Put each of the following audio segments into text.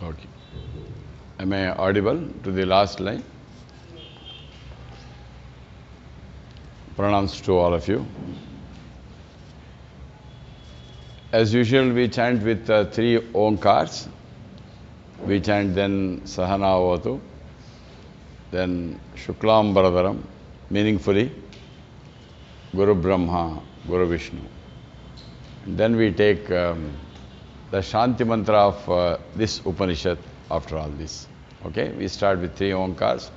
Okay. Am I audible to the last line? Pranams to all of you. As usual, we chant with 3 onkars. We chant then Sahana Avatu, then Shuklam Baradaram, meaningfully, Guru Brahma, Guru Vishnu. And then we take the Shanti mantra of this Upanishad after all this. Okay, we start with 3 onkars.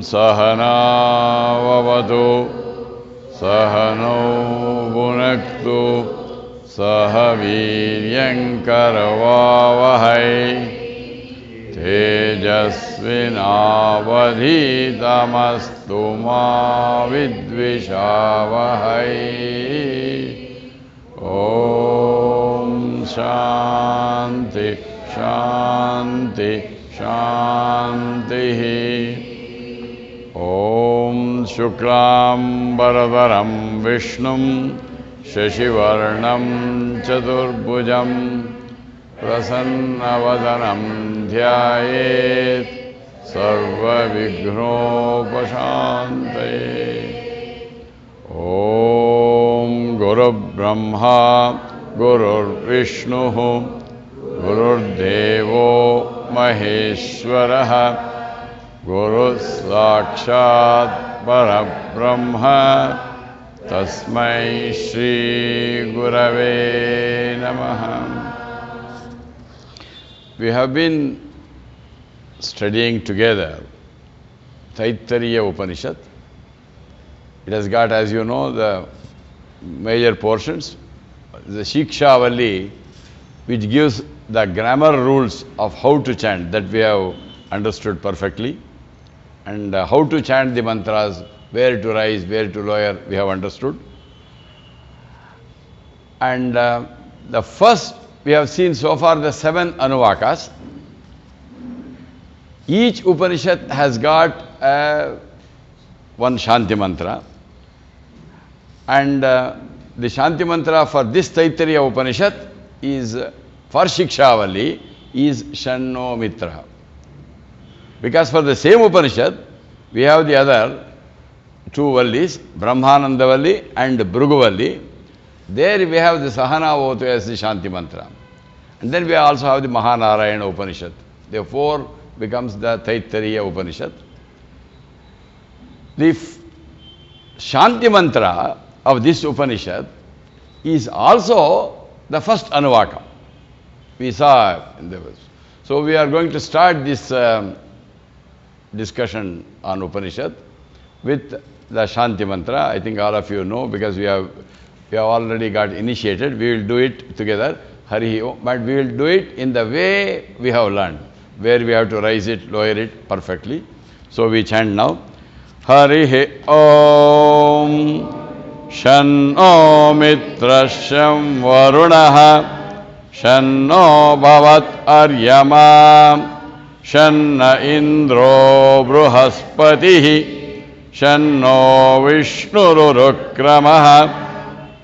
Sahana vavatu, sahano bhunaktu, sahaviryam karavavahai, tejasvinavadhitamastu ma vidvishavahai. Om Shanti, Shanti, Shanti. Om Shuklam Baradaram Vishnum Shashivarnam Chaturbhujam Prasannavadanam Dhyayet Sarva Vighopashantaye. Om Guru Brahma Guru Vishnu Guru Devo Maheshwaraha Guru Sakshat Parabrahma Tasmai Shri Gurave Namaha. We have been studying together Taittiriya Upanishad. It has got, as you know, the major portions. The Shiksha Valli, which gives the grammar rules of how to chant, that we have understood perfectly. And how to chant the mantras, where to rise, where to lower, we have understood. And the first, we have seen so far the 7 anuvakas. Each Upanishad has got one Shanti mantra. And the Shanti mantra for this Taittiriya Upanishad is, for Shiksha Valli, is Shanno Mitra. Because for the same Upanishad, we have the other 2 Vallis, Brahmananda Valli and Bhrigu Valli. There we have the Sahana Avatu as the Shanti mantra. And then we also have the Mahanarayana Upanishad. Therefore, becomes the Taittiriya Upanishad. The Shanti mantra of this Upanishad is also the first Anuvaka. We saw in the verse. So we are going to start this discussion on Upanishad with the Shanti mantra. I think all of you know, because we have already got initiated. We will do it together, Hari Om, but we will do it in the way we have learned, where we have to rise it, lower it perfectly. So we chant now. Hari Om Shanno Mitrasham Varunaha Shanno Bhavat Aryama Shanna Indro Bruhaspatihi Shanno Vishnurukramaha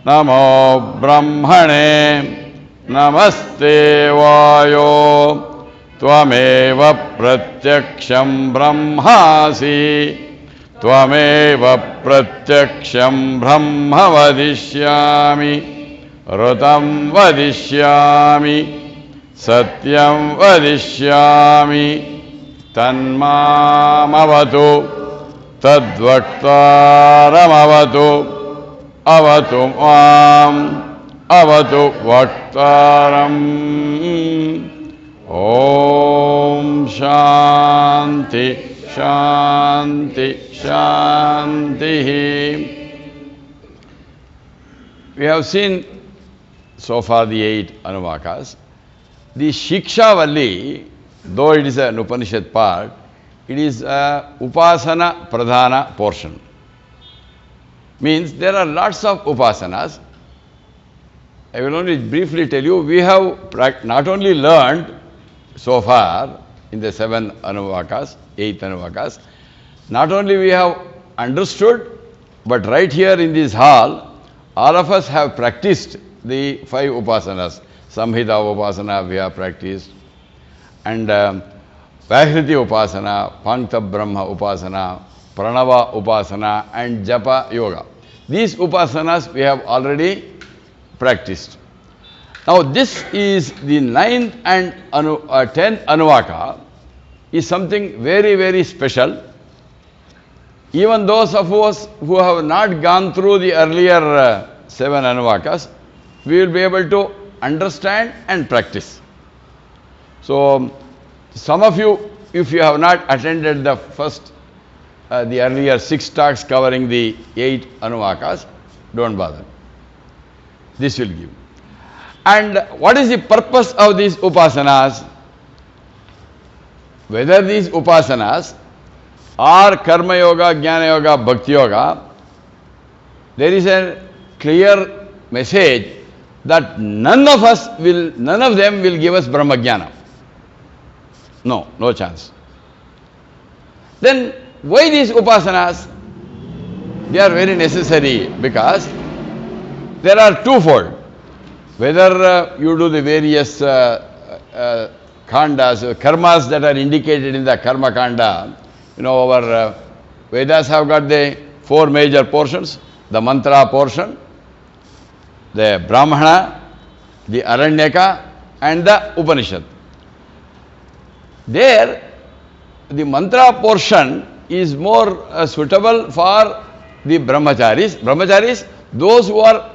Namo Brahmane Namaste Vayo Tvameva Pratyaksham Brahmasi Tvameva Pratyaksham Brahma Vadishyami Rutam Vadishyami Satyam Vadishyami Tanmamavatu Tadvaktaramavatu avatu mam, avatu vaktaram. Om Shanti, Shanti, Shanti. We have seen so far the 8 anuvakas. The Shiksha Valli, though it is an Upanishad part, it is a Upasana Pradhana portion. Means there are lots of Upasanas. I will only briefly tell you, we have not only learned so far in the 7 anuvakas, 8 anuvakas, not only we have understood, but right here in this hall, all of us have practiced the 5 upasanas. Samhita upasana we have practiced, and Vahriti upasana, Pankta Brahma upasana, Pranava upasana, and Japa yoga. These upasanas we have already practiced. Now this is the 9th and 10th anuvaka is something very, very special. Even those of us who have not gone through the earlier 7 anuvakas, we will be able to understand and practice. So some of you, if you have not attended the the earlier 6 talks covering the 8 anuvakas, don't bother. This will give. And what is the purpose of these upasanas? Whether these upasanas are karma yoga, jnana yoga, bhakti yoga, there is a clear message that none of them will give us Brahma Jnana. No, no chance. Then why these upasanas? They are very necessary because there are twofold. Whether you do the various khandas, karmas that are indicated in the karma kanda, our Vedas have got the 4 major portions, the mantra portion, the Brahmana, the Aranyaka, and the Upanishad. There, the mantra portion is more suitable for the brahmacharis. Brahmacharis, those who are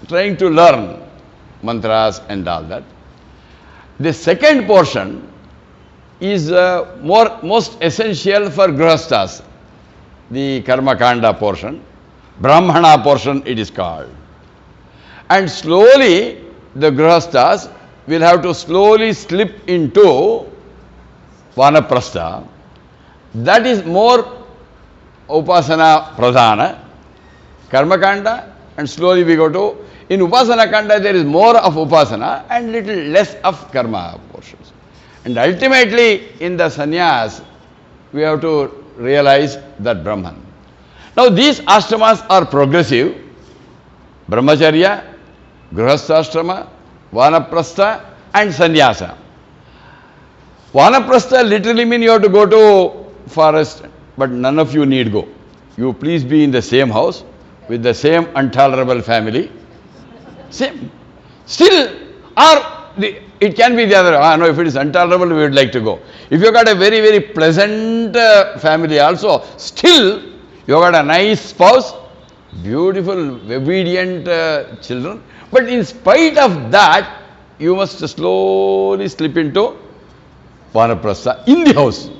trying to learn mantras and all that. The second portion is most essential for grihasthas, the karma kanda portion, Brahmana portion it is called. And slowly the grihasthas will have to slowly slip into vanaprastha. That is more upasana pradhana, karma kanda, and slowly we go to, in upasana kanda there is more of upasana and little less of karma portions. And ultimately in the sannyas we have to realize that Brahman. Now these ashramas are progressive: brahmacharya, grihasthashrama, vanaprastha, and sannyasa. Vanaprastha literally means you have to go to forest, but none of you need go. You please be in the same house with the same intolerable family. Same. Still, it can be the other. No, if it is intolerable, we would like to go. If you got a very, very pleasant family also, still you got a nice spouse, beautiful, obedient children. But in spite of that, you must slowly slip into vanaprastha in the house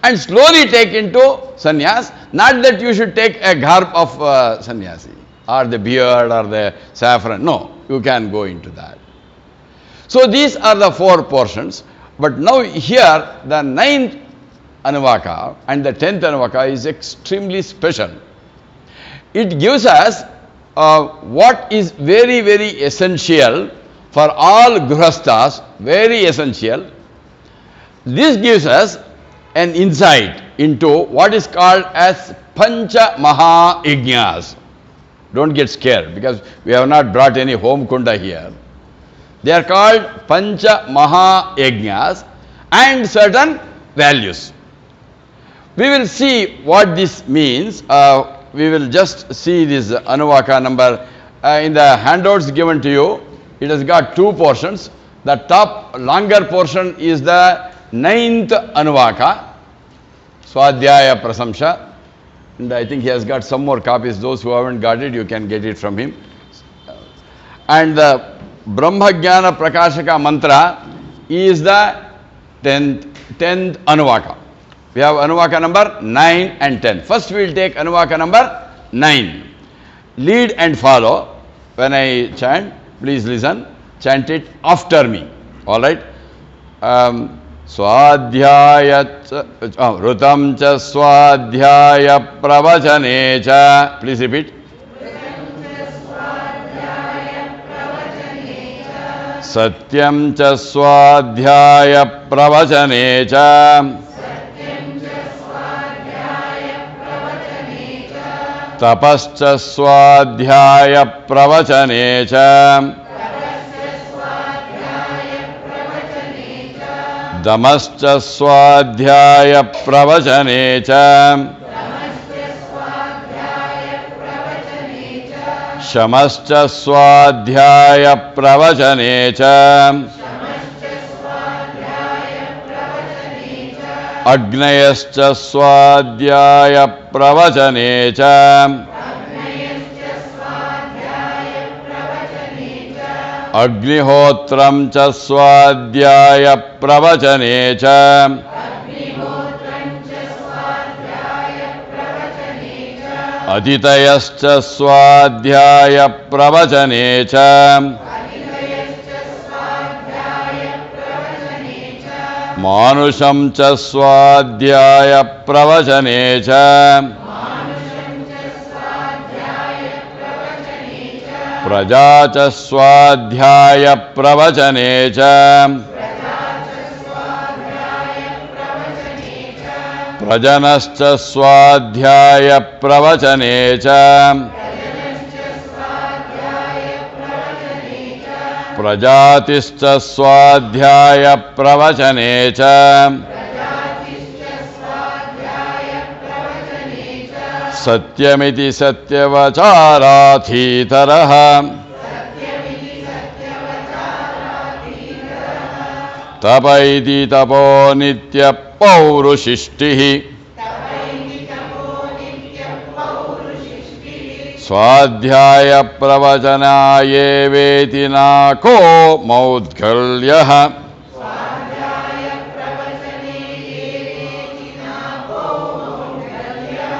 and slowly take into sannyas. Not that you should take a garb of sannyasi or the beard or the saffron. No, you can go into that. So these are the 4 portions. But now here the 9th anuvaka and the 10th anuvaka is extremely special. It gives us what is very, very essential for all grihasthas, very essential. This gives us an insight into what is called as Pancha Maha Yajnas. Don't get scared because we have not brought any home kunda here. They are called Pancha Maha Yajnas and certain values. We will see what this means. We will just see this Anuvaka number. In the handouts given to you, it has got 2 portions. The top longer portion is the 9th Anuvaka, Swadhyaya Prasamsha. And I think he has got some more copies. Those who haven't got it, you can get it from him. And the Brahma Jnana Prakashaka mantra is the 10th Anuvaka. We have Anuvaka number 9 and 10. First we will take Anuvaka number 9. Lead and follow. When I chant, please listen. Chant it after me. Alright? Swadhyaya Rutam cha Swadhyaya Pravachane cha. Please repeat. Satyam cha Swadhyaya Pravachane cha. Tapascha Swadhyaya Pravachane cha. Damascha Swadhyaya Pravachane cha. Shamascha Swadhyaya Pravachane cha. Agnayascha Swadhyaya Pravachane cha. Agnihotram cha Swadhyaya Pravachane cha. Aditayascha Swadhyaya Pravachane cha. Manusham cha Swadhyaya Pravachane cha. Praja cha Swadhyaya Pravachane cha. Prajanascha Swadhyaya Pravachane cha. Prajatischa Swadhyaya Pravachane cha. Satyamiti Satyavacharathitaraha. Tapaiti tapo nitya paurusishtihi. Swadhyaya pravachanaye vetinako maudgalyaha.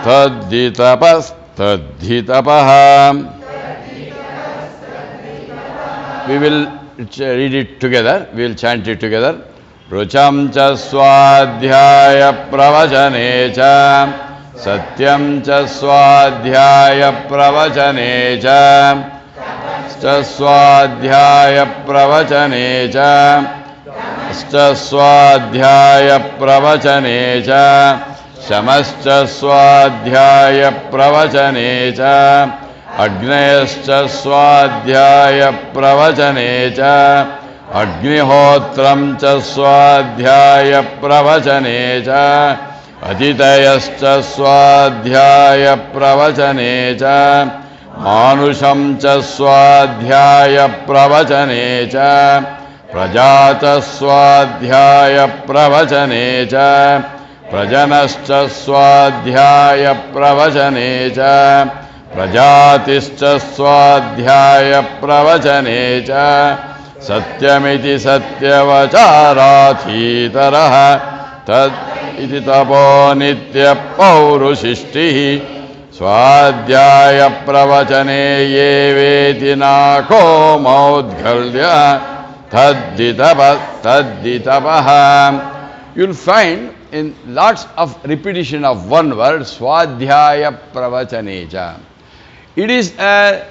Tadditapas tadditapaha. We will read it together. We will chant it together. Rucham cha Swadhyaya Pravachane cha. Satyam cha Swadhyaya Pravachane cha. Swadhyaya Pravachane cha. Swadhyaya Pravachane cha. Shamascha Swadhyaya Pravachane cha. Agnayascha Swadhyaya Pravachane cha. Agnihotram cha Swadhyaya Pravachane cha. Aditayascha Swadhyaya Pravachane cha. Manusham cha Swadhyaya Pravachane cha. Prajata Swadhyaya Pravachane cha. Prajanascha Swadhyaya Pravachane cha. Prajatischa Swadhyaya Pravachane cha. Satyamiti Satyavacharathitaraha. Tad iti tapo nitya paurusishtihi. Swadhyaya Pravachane ye vetinako maudgalya. Tadditapaha. You will find in lots of repetition of one word, Swadhyaya Pravachanecha. It is a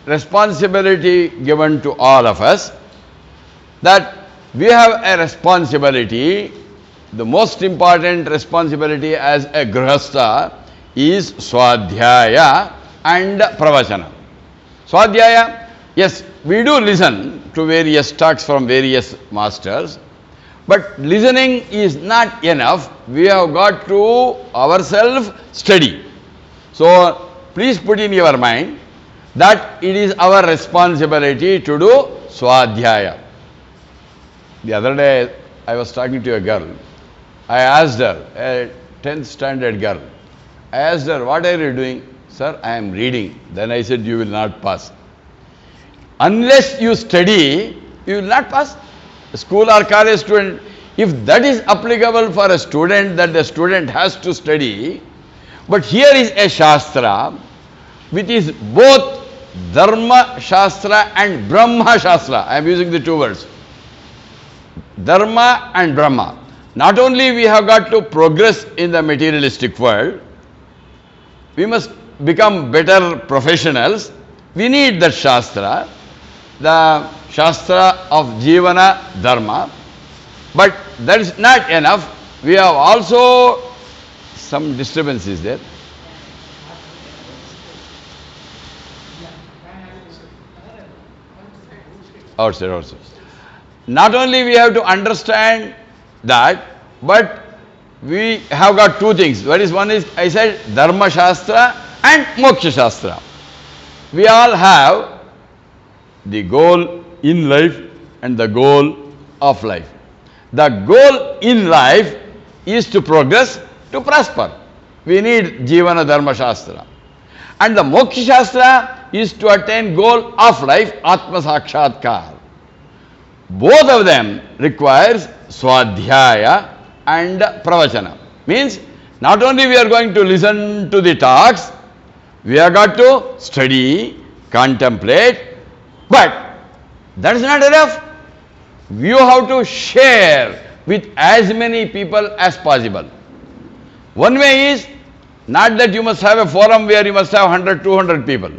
responsibility given to all of us that we have a responsibility. The most important responsibility as a Grihastha is Swadhyaya and Pravachana. Swadhyaya, yes, we do listen to various talks from various masters. But listening is not enough. We have got to ourselves study. So please put in your mind that it is our responsibility to do Swadhyaya. The other day I was talking to a girl. I asked her, a 10th standard girl, I asked her, what are you doing? Sir, I am reading. Then I said, you will not pass. Unless you study, you will not pass. A school or college student, if that is applicable for a student, that the student has to study, but here is a Shastra, which is both Dharma Shastra and Brahma Shastra. I am using the two words. Dharma and Brahma. Not only we have got to progress in the materialistic world, we must become better professionals. We need that Shastra, the Shastra of Jivana Dharma. But that is not enough. We have also some disturbances there. Outside. Not only we have to understand that, but we have got two things. One is, I said, Dharma Shastra and Moksha Shastra. We all have the goal in life and the goal of life. The goal in life is to progress, to prosper. We need Jivana Dharma Shastra. And the Moksha Shastra is to attain goal of life, Atma Sakshatkar. Both of them requires Swadhyaya and Pravachana. Means, not only we are going to listen to the talks, we have got to study, contemplate, but that is not enough. You have to share with as many people as possible. One way is, not that you must have a forum where you must have 100, 200 people.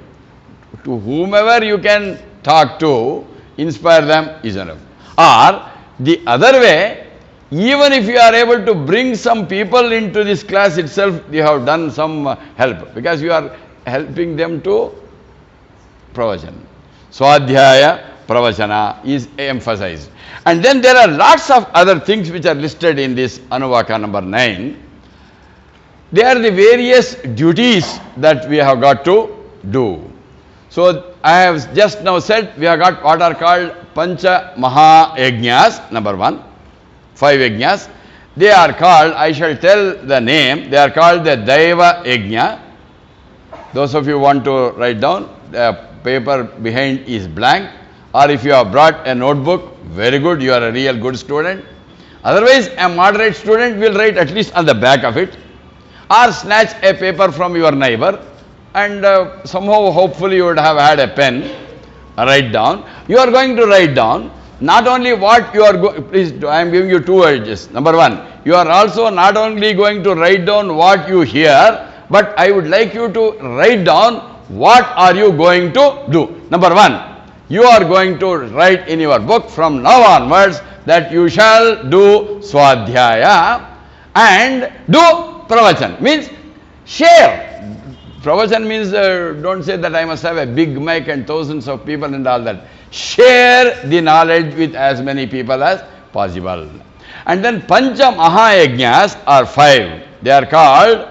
To whomever you can talk to, inspire them is enough. Or, the other way, even if you are able to bring some people into this class itself, you have done some help, because you are helping them to pravachan. Swadhyaya, pravachana is emphasized. And then there are lots of other things which are listed in this Anuvaka number 9. They are the various duties that we have got to do. So, I have just now said we have got what are called Pancha Maha Yajnas, number 1. 5 yajnas. They are called, I shall tell the name, they are called the Daiva Yajna. Those of you who want to write down, the paper behind is blank. Or if you have brought a notebook, very good, you are a real good student. Otherwise, a moderate student will write at least on the back of it. Or snatch a paper from your neighbor and somehow, hopefully, you would have had a pen, write down. You are going to write down not only what you are going, please, I am giving you two urges. Number 1, you are also not only going to write down what you hear, but I would like you to write down what are you going to do. Number 1, you are going to write in your book from now onwards that you shall do Swadhyaya and do Pravachan. Means share. Pravachan means don't say that I must have a big mic and thousands of people and all that. Share the knowledge with as many people as possible. And then Pancha Maha Yajnas are 5. They are called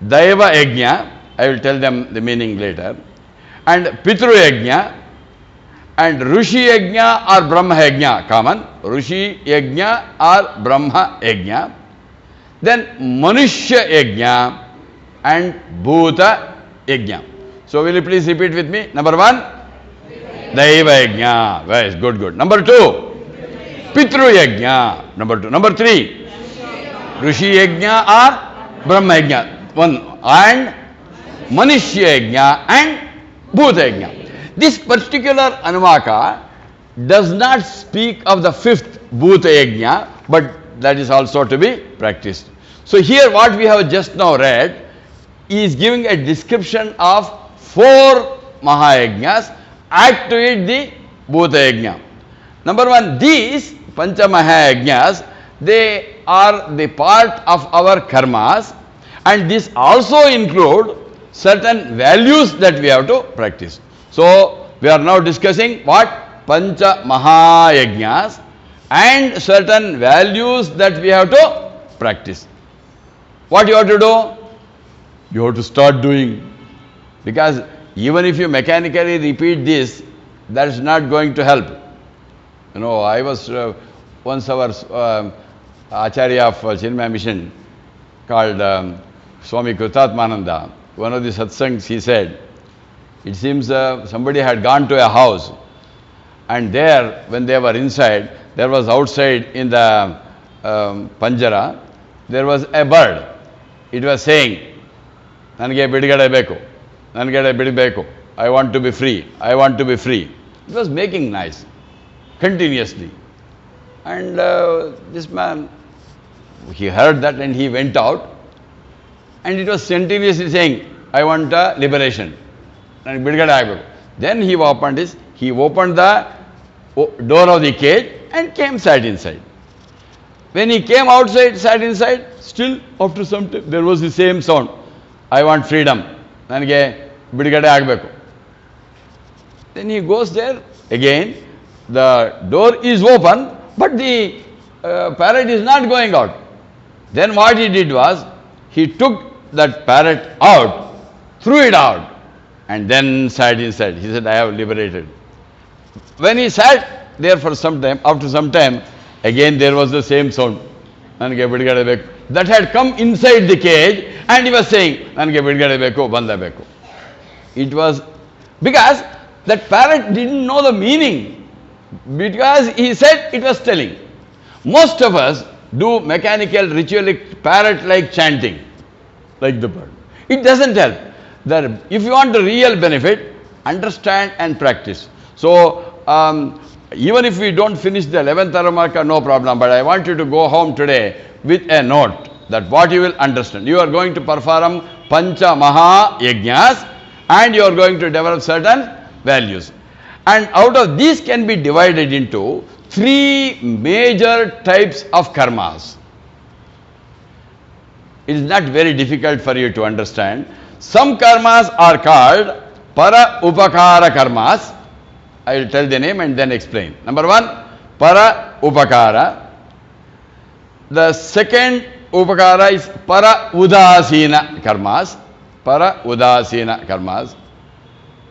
Daiva Yajna. I will tell them the meaning later. And Pitru Yajna and Rushi Yajna or Brahma Yajna, common. Rushi Yajna or Brahma Yajna. Then Manushya Yajna and Bhuta Yajna. So will you please repeat with me? Number 1, Daiva Yajna. Yes, good. Number 2, Pitru Yajna. Number 2. Number 3, Rushi Yajna or Brahma Yajna. 1. And Manushya Yajna and Bhuta Yajna. This particular Anuvaka does not speak of the 5th Bhuta Yajna, but that is also to be practiced. So here what we have just now read is giving a description of 4 Mahayajnas. Add to it the Bhuta Yajna. Number 1, these Pancha Mahayajnas, they are the part of our karmas, and this also include certain values that we have to practice. So we are now discussing what? Pancha Mahayajnas and certain values that we have to practice. What you have to do? You have to start doing. Because even if you mechanically repeat this, that is not going to help. You know, I was once our Acharya of Chinmaya Mission called Swami Kritatmananda, one of the satsangs, he said, it seems somebody had gone to a house, and there, when they were inside, there was outside in the panjara, there was a bird. It was saying, Nange bidigade beku, Nange bidibeku, I want to be free, I want to be free. It was making noise continuously. And this man, he heard that and he went out, and it was continuously saying, I want liberation. And then he opened the door of the cage and came, sat inside. When he came outside, sat inside, still after some time, there was the same sound. I want freedom. Then he goes there again. The door is open, but the parrot is not going out. Then what he did was, he took that parrot out, threw it out, and then sat inside. He said, I have liberated. When he sat there for some time, after some time, again there was the same sound. That had come inside the cage, and he was saying, it was because that parrot didn't know the meaning, because he said it was telling. Most of us do mechanical, ritualistic, parrot-like chanting, like the bird. It doesn't help. If you want the real benefit, understand and practice. So, even if we don't finish the 11th Aramaka, no problem, but I want you to go home today with a note that what you will understand. You are going to perform Pancha Maha Yajnas, and you are going to develop certain values. And out of these can be divided into 3 major types of karmas. It is not very difficult for you to understand. Some karmas are called para upakara karmas. I will tell the name and then explain. Number 1, para upakara. The second upakara is para udasina karmas. Para udasina karmas.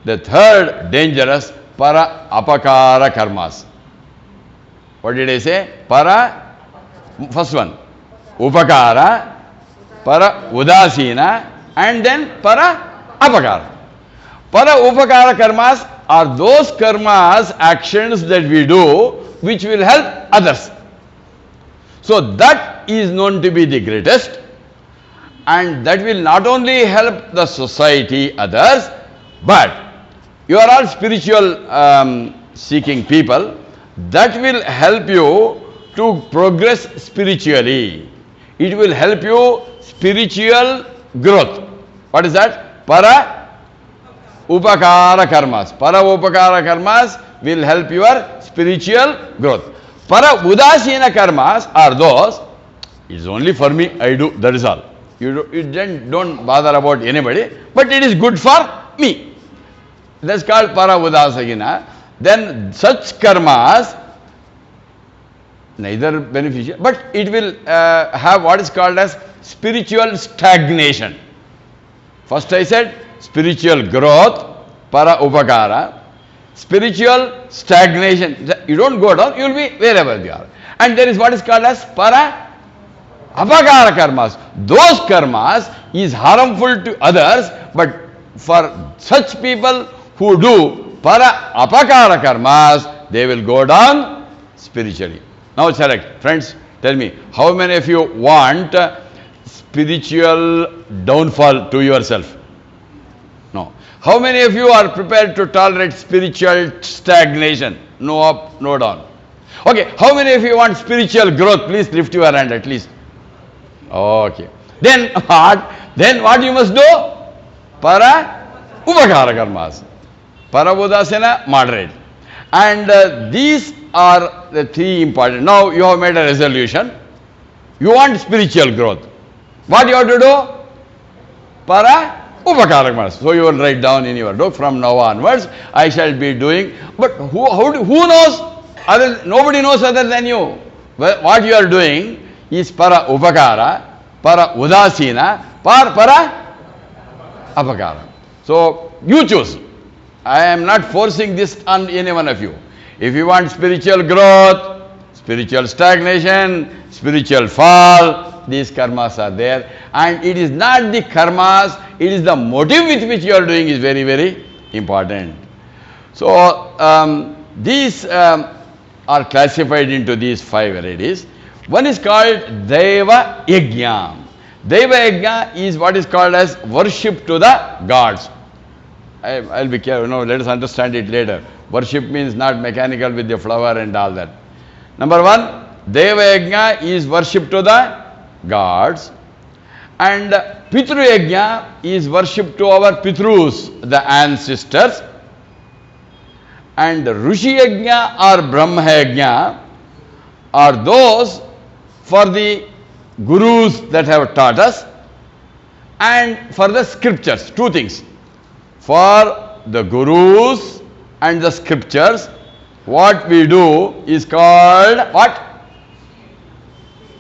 The third dangerous, para apakara karmas. What did I say? Para, first one, upakara, para udasina, and then para apakara. Para upakara karmas are those karmas, actions that we do, which will help others. So that is known to be the greatest, and that will not only help the society, others, but you are all spiritual seeking people. That will help you to progress spiritually. It will help you spiritual growth. What is that? Para upakara karmas. Para upakara karmas will help your spiritual growth. Para udasina karmas are those, it's only for me, I do, that is all. You don't bother about anybody, but it is good for me. That's called para udasina. Then such karmas, neither beneficial, but it will have what is called as spiritual stagnation. First I said spiritual growth, para upakara. Spiritual stagnation, you don't go down, you will be wherever you are. And there is what is called as para apakara karmas. Those karmas is harmful to others, but for such people who do para apakara karmas, they will go down spiritually. Now select, friends, tell me, how many of you want spiritual downfall to yourself? No. How many of you are prepared to tolerate spiritual stagnation? No up, no down. Okay, how many of you want spiritual growth? Please lift your hand at least. Okay. Then what? Then what you must do? Para upakara karmas. Para udasina, moderate. And these are the 3 important. Now you have made a resolution. You want spiritual growth. What you have to do? Para upakara karmas. So you will write down in your book, from now onwards I shall be doing. But who knows? Nobody knows other than you. Well, what you are doing is para upakara, para udasina, para apakara. So you choose. I am not forcing this on any one of you. If you want spiritual growth, spiritual stagnation, spiritual fall, these karmas are there, and it is not the karmas, it is the motive with which you are doing is very, very important. So, these are classified into these 5 varieties. One is called Deva Yajna. Deva Yajna is what is called as worship to the gods. I'll be careful, let us understand it later. Worship means not mechanical with the flower and all that. Number 1, Deva Yajna is worship to the gods, and Pitru Yajna is worship to our Pitrus, the ancestors, and Rishi Yajna or Brahma Yajna are those for the gurus that have taught us and for the scriptures. 2 things. For the gurus and the scriptures, what we do is called what?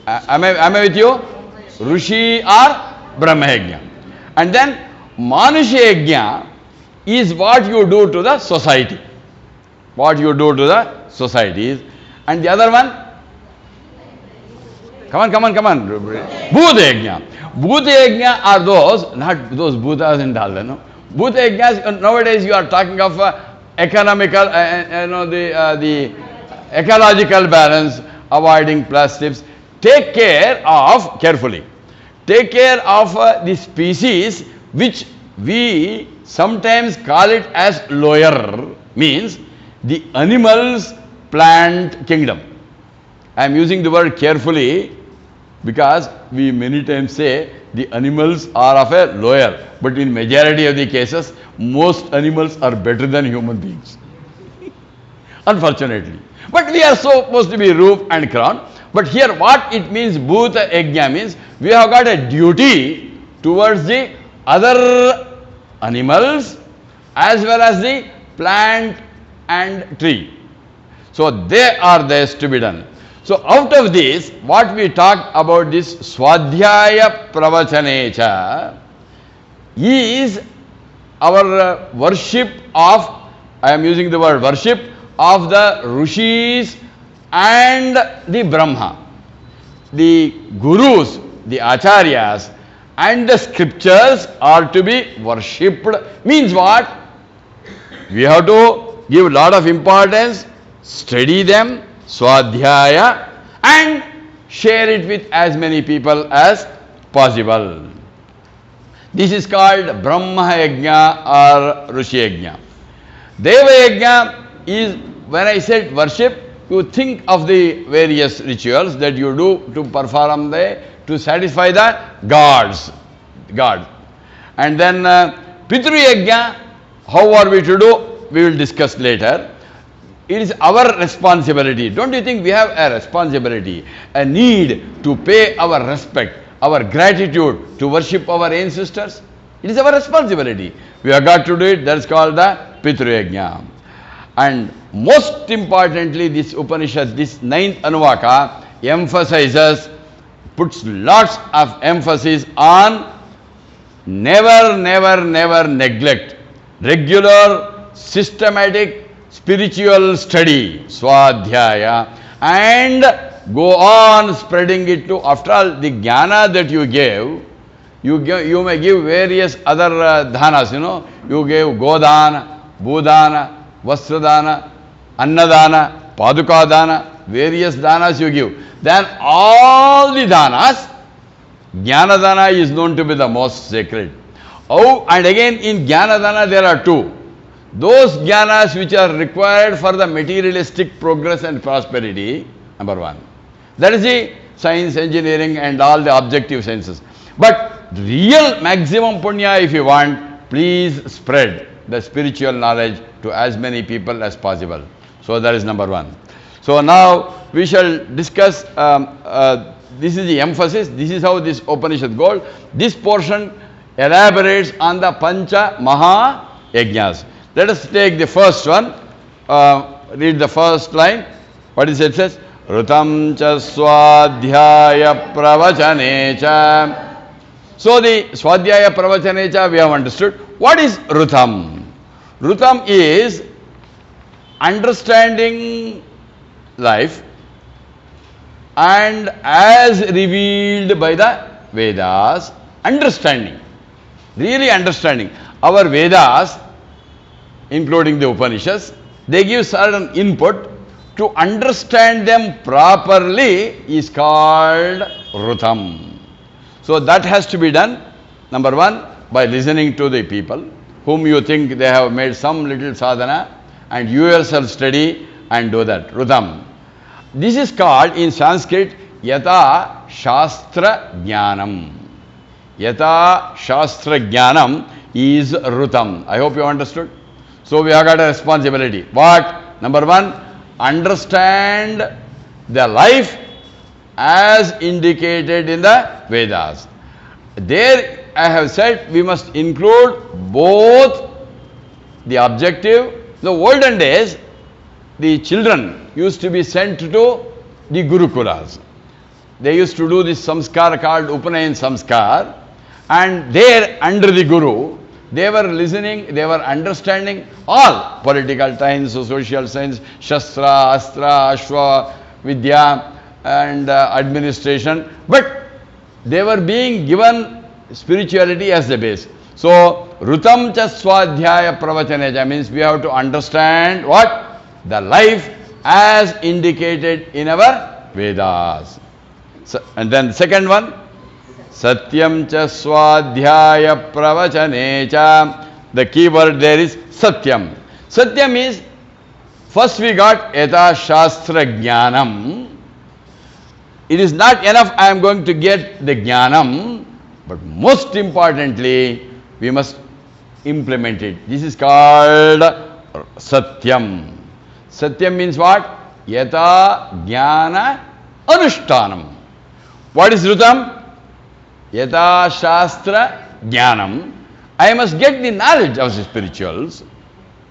Am I with you? Rishi or Brahma Yajna. And then Manusha Yajna is what you do to the society. What you do to the societies. And the other one? Come on. Bhuta Yajna. Bhuta Yajna are those, not those Bhutas and all that, no. Bhuta Yajnas, nowadays you are talking of economical, the ecological balance, avoiding plastics. Take care of, carefully, take care of the species which we sometimes call it as lower, means the animals plant kingdom. I am using the word carefully because we many times say the animals are of a lower, but in majority of the cases, most animals are better than human beings. Unfortunately. But we are supposed to be roof and crown. But here what it means, Bhuta Yajna means, we have got a duty towards the other animals as well as the plant and tree. So they are theirs to be done. So out of this, what we talk about this Swadhyaya Pravachanacha is our worship of, I am using the word worship, of the Rishis and the Brahma. The Gurus, the Acharyas and the scriptures are to be worshipped. Means what? We have to give a lot of importance, study them, Swadhyaya, and share it with as many people as possible. This is called Brahma Yajna or Rishi Yajna. Deva Yajna is, when I said worship, you think of the various rituals that you do to perform to satisfy the gods. And then Pitru Yajna, how are we to do? We will discuss later. It is our responsibility. Don't you think we have a responsibility, a need to pay our respect, our gratitude to worship our ancestors? It is our responsibility. We have got to do it. That is called the Pitru Yajna. And most importantly, this Upanishad, this 9th Anuvaka, emphasizes, puts lots of emphasis on never neglect regular, systematic, spiritual study, Swadhyaya, and go on spreading it to, after all, the jnana that you gave, you may give various other dhanas, you gave Godana, Bhudana, Vastradana, Annadana, Padukadana, various danas you give. Then all the danas, Jnanadana is known to be the most sacred. Oh, and again in Jnanadana there are 2. Those jnanas which are required for the materialistic progress and prosperity, number 1. That is the science, engineering and all the objective sciences. But real maximum punya, if you want, please spread the spiritual knowledge to as many people as possible. So that is number 1. So now we shall discuss, this is the emphasis, this is how this Upanishad goes. This portion elaborates on the Pancha Maha Yajnas. Let us take the first one, read the first line. What is it? It says, Rutam cha swadhyaya pravachane. So the swadhyaya pravachane we have understood. What is Rutam? Rutam is understanding life and as revealed by the Vedas, understanding, really understanding. Our Vedas, including the Upanishads, they give certain input. To understand them properly is called Rutam. So that has to be done, number one, by listening to the people whom you think they have made some little sadhana, and you yourself study and do that. Rutam. This is called in Sanskrit Yata Shastra Jnanam. Yata Shastra Jnanam is Rutam. I hope you understood. So we have got a responsibility. What? Number one, understand the life as indicated in the Vedas. There I have said we must include both the objective. The olden days, the children used to be sent to the Gurukulas. They used to do this samskar called Upanayan samskar, and there under the Guru, they were listening, they were understanding all political science, social science, Shastra, Astra, Ashwa, Vidya and administration, but they were being given spirituality as the base. So, Rutam cha Swadhyaya Pravachanaja means we have to understand what? The life as indicated in our Vedas. So, and then second one, Satyam cha Swadhyaya Pravachanecha. The key word there is Satyam. Satyam is, first we got Yata Shastra Jnanam. It is not enough I am going to get the Jnanam, but most importantly, we must implement it. This is called Satyam. Satyam means what? Yata Jnana Anushtanam. What is Rutam? Yata Shastra Jnanam. I must get the knowledge of the spirituals.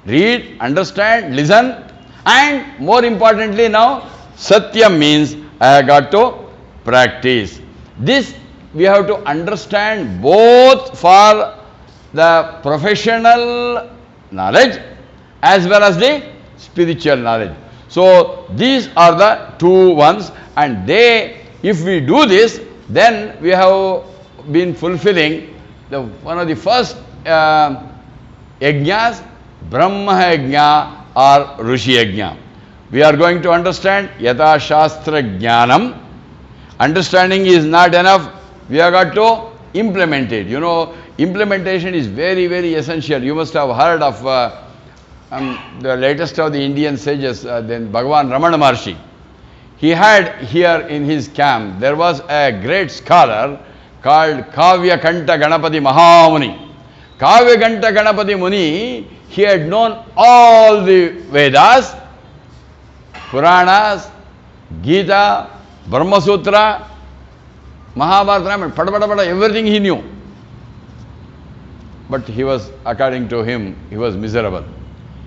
Read, understand, listen, and more importantly now, Satyam means I have got to practice. This we have to understand both for the professional knowledge as well as the spiritual knowledge. So these are the two ones, and if we do this, then we have been fulfilling one of the first yajnas, Brahma yajna or Rishi yajna. We are going to understand Yata Shastra Jnanam. Understanding is not enough. We have got to implement it. You know, implementation is very, very essential. You must have heard of the latest of the Indian sages, then Bhagavan Ramana Maharshi. He had here in his camp, there was a great scholar called Kavya Kanta Ganapati Mahamuni. Kavya Kanta Ganapati Muni, he had known all the Vedas, Puranas, Gita, Brahma Sutra, Mahabharata, everything he knew. But he was, according to him, he was miserable.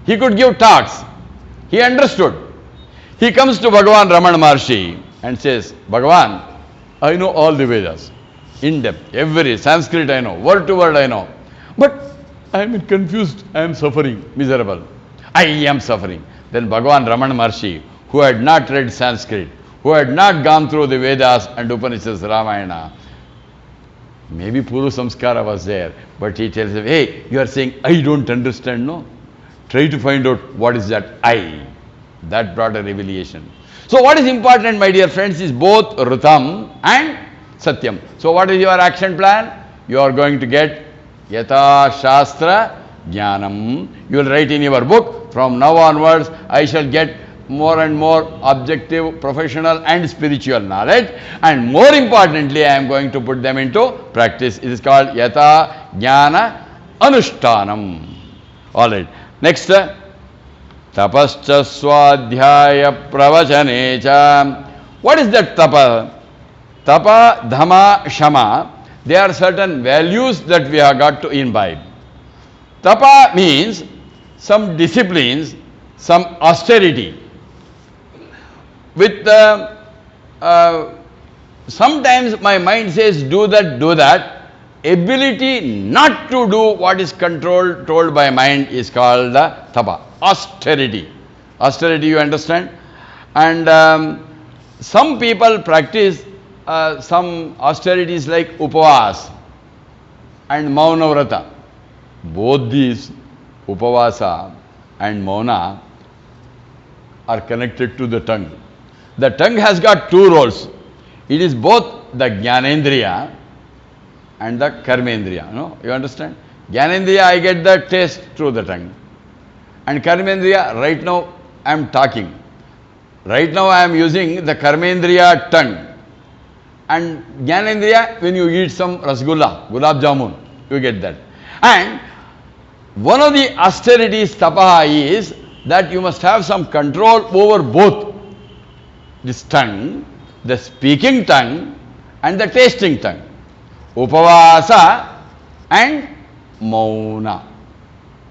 He could give talks. He understood. He comes to Bhagavan Ramana Maharshi and says, Bhagavan, I know all the Vedas, in depth, every Sanskrit I know, word to word I know. But I am confused, I am suffering, miserable. I am suffering. Then Bhagavan Ramana Maharshi, who had not read Sanskrit, who had not gone through the Vedas and Upanishads, Ramayana, maybe Puru Samskara was there, but he tells him, hey, you are saying I don't understand, no? Try to find out what is that I. That brought a revelation. So what is important, my dear friends, is both Rutam and Satyam. So what is your action plan? You are going to get Yata Shastra Jnanam. You will write in your book, from now onwards I shall get more and more objective, professional and spiritual knowledge, and more importantly I am going to put them into practice. It is called Yata Jnana Anushtanam. Alright. Next, Tapascha Swadhyaya Pravachanecha. What is that tapa? Tapa, Dhamma, Shama. They are certain values that we have got to imbibe. Tapa means some disciplines, some austerity. With sometimes my mind says do that. Ability not to do what is told by mind is called the tapa. Austerity. Austerity, you understand? And some people practice some austerities like upavas and mauna vrata. Both these, upavasa and mauna, are connected to the tongue. The tongue has got two roles. It is both the jnanendriya and the karmendriya. No? You understand? Jnanendriya, I get the taste through the tongue. And karmendriya, right now I am talking. Right now I am using the karmendriya tongue. And jnanendriya, when you eat some rasgulla, gulab jamun, you get that. And one of the austerities, tapaha, is that you must have some control over both this tongue, the speaking tongue and the tasting tongue. Upavasa and mauna.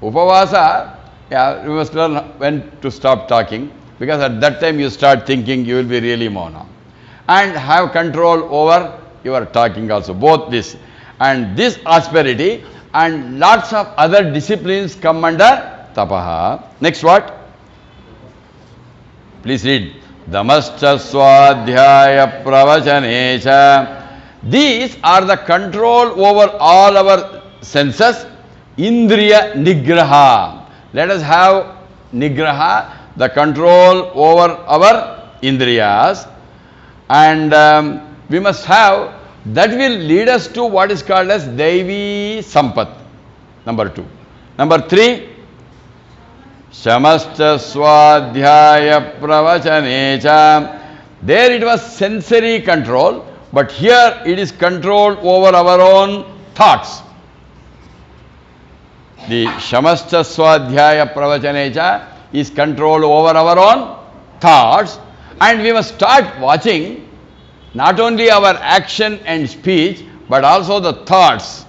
Upavasa, yeah, you must learn when to stop talking, because at that time you start thinking, you will be really mauna. And have control over your talking also, both this. And this asperity and lots of other disciplines come under tapaha. Next what? Please read. Damascha swadhyaya pravachanesa. These are the control over all our senses. Indriya nigraha. Let us have nigraha, the control over our indriyas. And we must have, that will lead us to what is called as Devi Sampat. Number 2. Number 3, Shamascha Swadhyaya Pravachanecha. There it was sensory control, but here it is control over our own thoughts. The Shamascha Swadhyaya Pravachanecha is control over our own thoughts, and we must start watching not only our action and speech, but also the thoughts.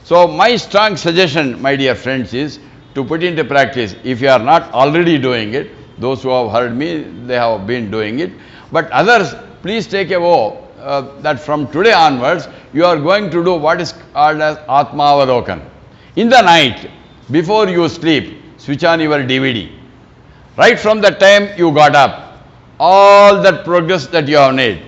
So my strong suggestion, my dear friends, is to put into practice. If you are not already doing it, those who have heard me, they have been doing it. But others, please take a vow that from today onwards, you are going to do what is called as Atmavalokan. In the night, before you sleep, switch on your DVD. Right from the time you got up, all that progress that you have made,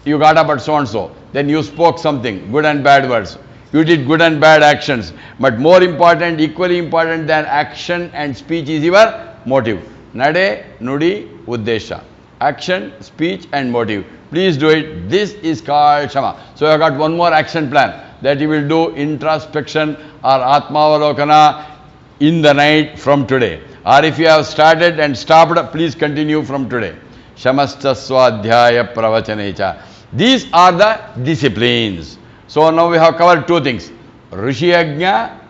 you got up at so and so, then you spoke something, good and bad words. You did good and bad actions. But more important, equally important than action and speech is your motive. Nade, nudi, uddesha. Action, speech and motive. Please do it. This is called Shama. So you have got one more action plan, that you will do introspection or Atmavalokana in the night from today. Or if you have started and stopped, please continue from today. Shamascha Swadhyaya Pravachanecha. These are the disciplines. So now we have covered two things. Rishi Yajna,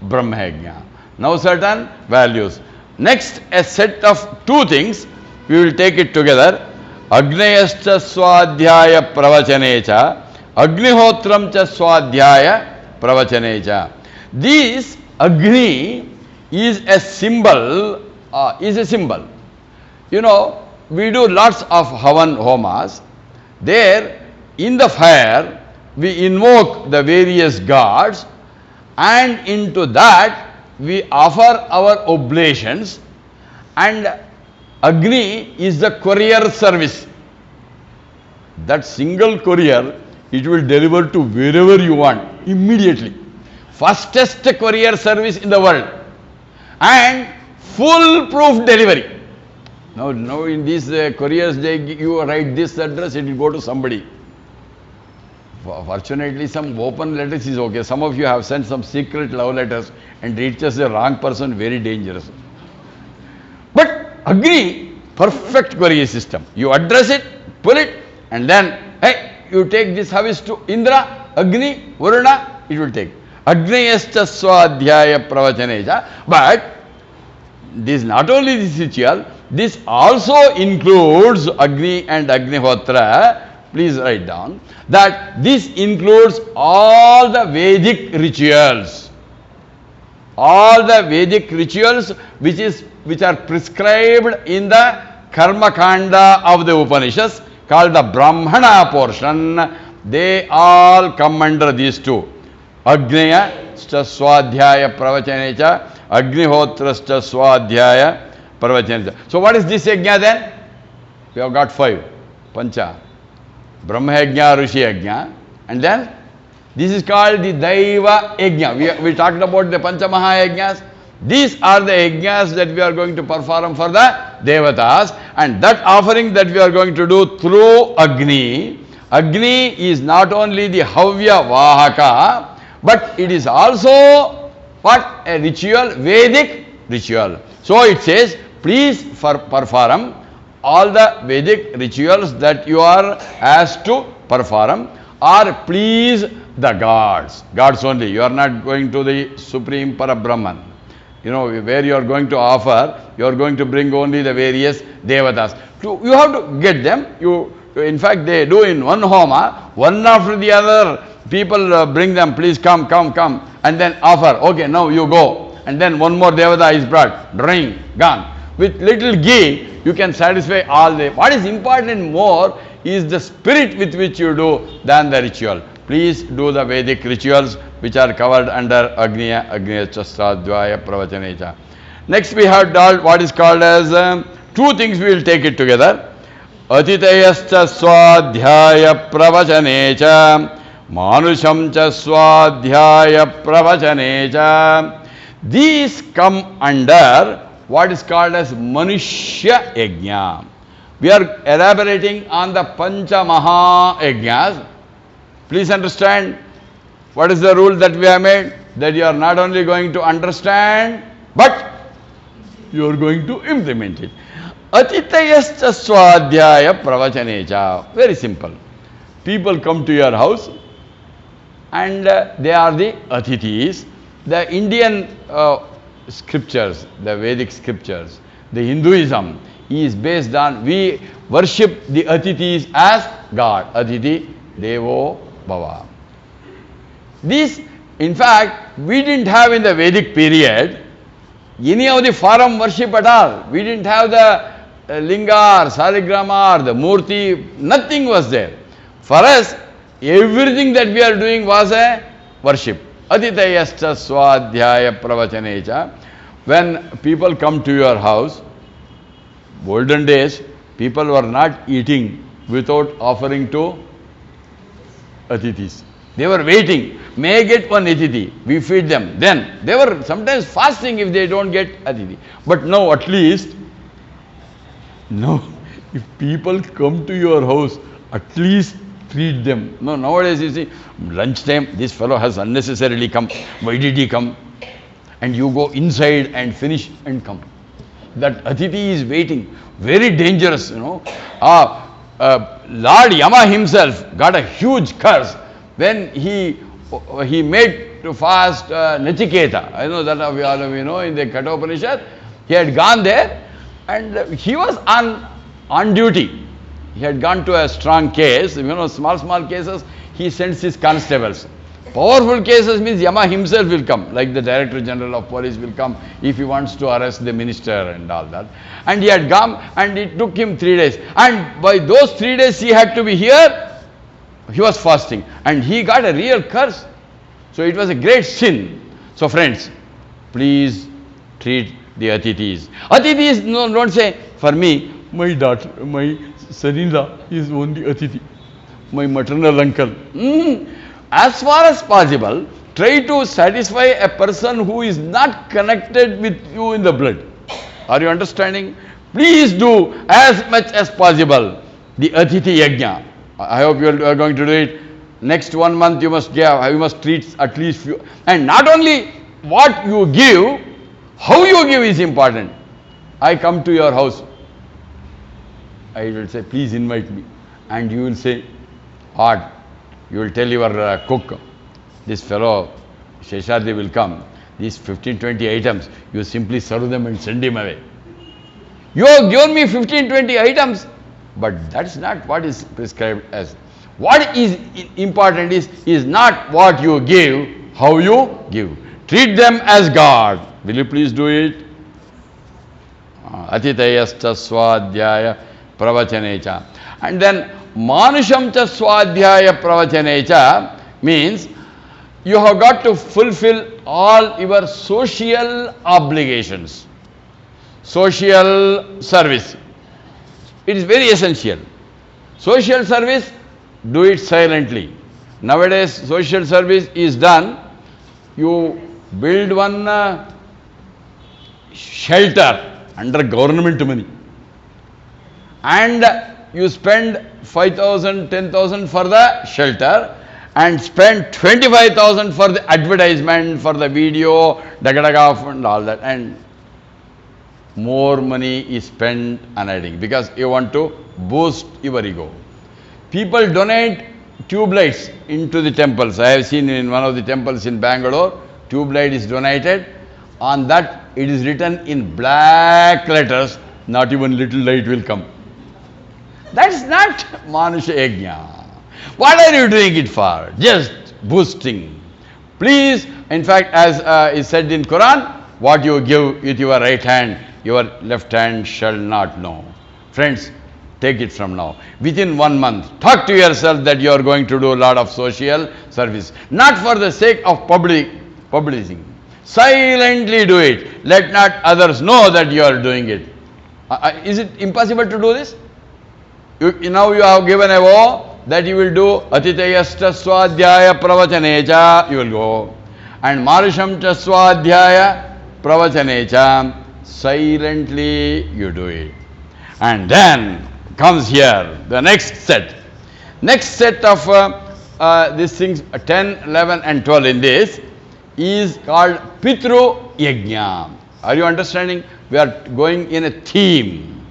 Brahma Yajna. Now certain values. Next, a set of two things, we will take it together. Agnayascha Swadhyaya Pravachanecha, Agnihotramcha Swadhyaya Pravachanecha. This Agni is a symbol, You know, we do lots of Havan Homas. There, in the fire, we invoke the various gods, and into that we offer our oblations, and Agni is the courier service. That single courier, it will deliver to wherever you want immediately. Fastest courier service in the world, and foolproof delivery. Now in these couriers, you write this address, it will go to somebody. Fortunately, some open letters is okay. Some of you have sent some secret love letters and reaches the wrong person, very dangerous. But Agni, perfect courier system. You address it, pull it, and then, hey, you take this service to Indra, Agni, Varuna, it will take. Agnayascha Swadhyaya Pravachaneja. But this not only this ritual, this also includes Agni and Agnihotra. Please write down that this includes all the Vedic rituals. All the Vedic rituals which are prescribed in the Karma Kanda of the Upanishads, called the Brahmana portion, they all come under these two. Agneya Swadhyaya Pravachanecha, Agnihotrascha Swadhyaya Pravachanecha. So what is this yajna then? We have got 5. Pancha. Brahma Yajna, Rishi Yajna. And then this is called the Daiva Yajna. We talked about the Pancha Maha Yajnas. These are the yajnas that we are going to perform for the devatas, and that offering that we are going to do through Agni. Agni is not only the Havya Vahaka, but it is also what? A ritual, Vedic ritual. So it says, please perform all the Vedic rituals that you are asked to perform, or please the gods. Gods only. You are not going to the Supreme Parabrahman. You know, where you are going to offer, you are going to bring only the various devatas. You have to get them. In fact, they do in one homa, one after the other, people bring them, please come, come, come, and then offer. Okay, now you go. And then one more devata is brought, drink, gone. With little ghee, you can satisfy all the... What is important more is the spirit with which you do than the ritual. Please do the Vedic rituals which are covered under Agniya, Chastradhyaya, Pravachanacha. Next we have what is called as two things, we will take it together. Atitayascha Swadhyaya Pravachanacha, Manusham cha Swadhyaya Pravachanacha. These come under what is called as Manushya Yajna. We are elaborating on the Pancha Maha Yajnas. Please understand, what is the rule that we have made? That you are not only going to understand, but you are going to implement it. Atitayascha Swadhyaya Pravachanacha. Very simple. People come to your house and they are the Atithis. The Indian scriptures, the Vedic scriptures, the Hinduism is based on, we worship the Atithis as God. Atithi Devo Bhava. This, in fact, we didn't have in the Vedic period any of the form worship at all. We didn't have the linga or saligrama or the murti, nothing was there. For us, everything that we are doing was a worship. Atitayascha Swadhyaya Pravachanacha. When people come to your house, olden days, people were not eating without offering to Atithis. They were waiting. May I get one Atithi? We feed them. Then they were sometimes fasting if they don't get Atithi. But now at least, no, if people come to your house, at least treat them. No, nowadays you see, lunchtime, this fellow has unnecessarily come. Why did he come? And you go inside and finish and come. That Atithi is waiting. Very dangerous, you know. Lord Yama himself got a huge curse when he made to fast Nachiketa. I know that all of you know in the Katha Upanishad. He had gone there and he was on duty. He had gone to a strong case, you know, small cases, he sends his constables. Powerful cases means Yama himself will come, like the Director General of Police will come if he wants to arrest the minister and all that. And he had come and it took him 3 days. And by those 3 days he had to be here, he was fasting. And he got a real curse. So it was a great sin. So friends, please treat the Atithis. Atithis, no, don't say, for me, my daughter, my son-in-law is only Atithi. My maternal uncle. As far as possible, try to satisfy a person who is not connected with you in the blood. Are you understanding? Please do as much as possible the Atithi Yajna. I hope you are going to do it. Next 1 month you must treat at least few. And not only what you give, how you give is important. I come to your house. I will say, please invite me. And you will say, what? You will tell your cook, this fellow, Seshadri will come. These 15-20 items, you simply serve them and send him away. You have given me 15-20 items, but that's not what is prescribed as. What is important is not what you give, how you give. Treat them as God. Will you please do it? Atitayascha Swadhyaya Pravachanacha. And then Manusham cha Swadhyaya Pravachanacha means you have got to fulfill all your social obligations. Social service. It is very essential. Social service, do it silently. Nowadays, social service is done. You build one shelter under government money, and you spend 5,000, 10,000 for the shelter, and spend 25,000 for the advertisement, for the video, dagadagaf and all that, and more money is spent on adding because you want to boost your ego. People donate tube lights into the temples. I have seen in one of the temples in Bangalore, tube light is donated. On that it is written in black letters, not even little light will come. That's not Manusha Yajna. What are you doing it for? Just boosting. Please, in fact, as is said in Quran, what you give with your right hand, your left hand shall not know. Friends, take it from now. Within 1 month, talk to yourself that you are going to do a lot of social service. Not for the sake of publishing. Silently do it. Let not others know that you are doing it. Is it impossible to do this? Now you have given a vow that you will do Atitayasta Swadhyaya Pravachanacha, you will go. And Marisham Cha Swadhyaya Pravachanacha, silently you do it. And then comes here the next set. Next set of these things, 10, 11 and 12 in this, is called Pitru Yajna. Are you understanding? We are going in a theme.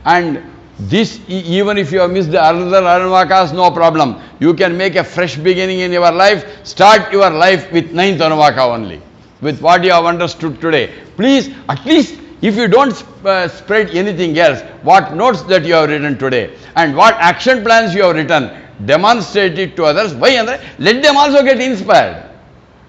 And this, even if you have missed the other anuvakas, no problem. You can make a fresh beginning in your life. Start your life with 9th anuvaka only, with what you have understood today. Please, at least if you don't spread anything else, what notes that you have written today and what action plans you have written, demonstrate it to others. Why? Let them also get inspired.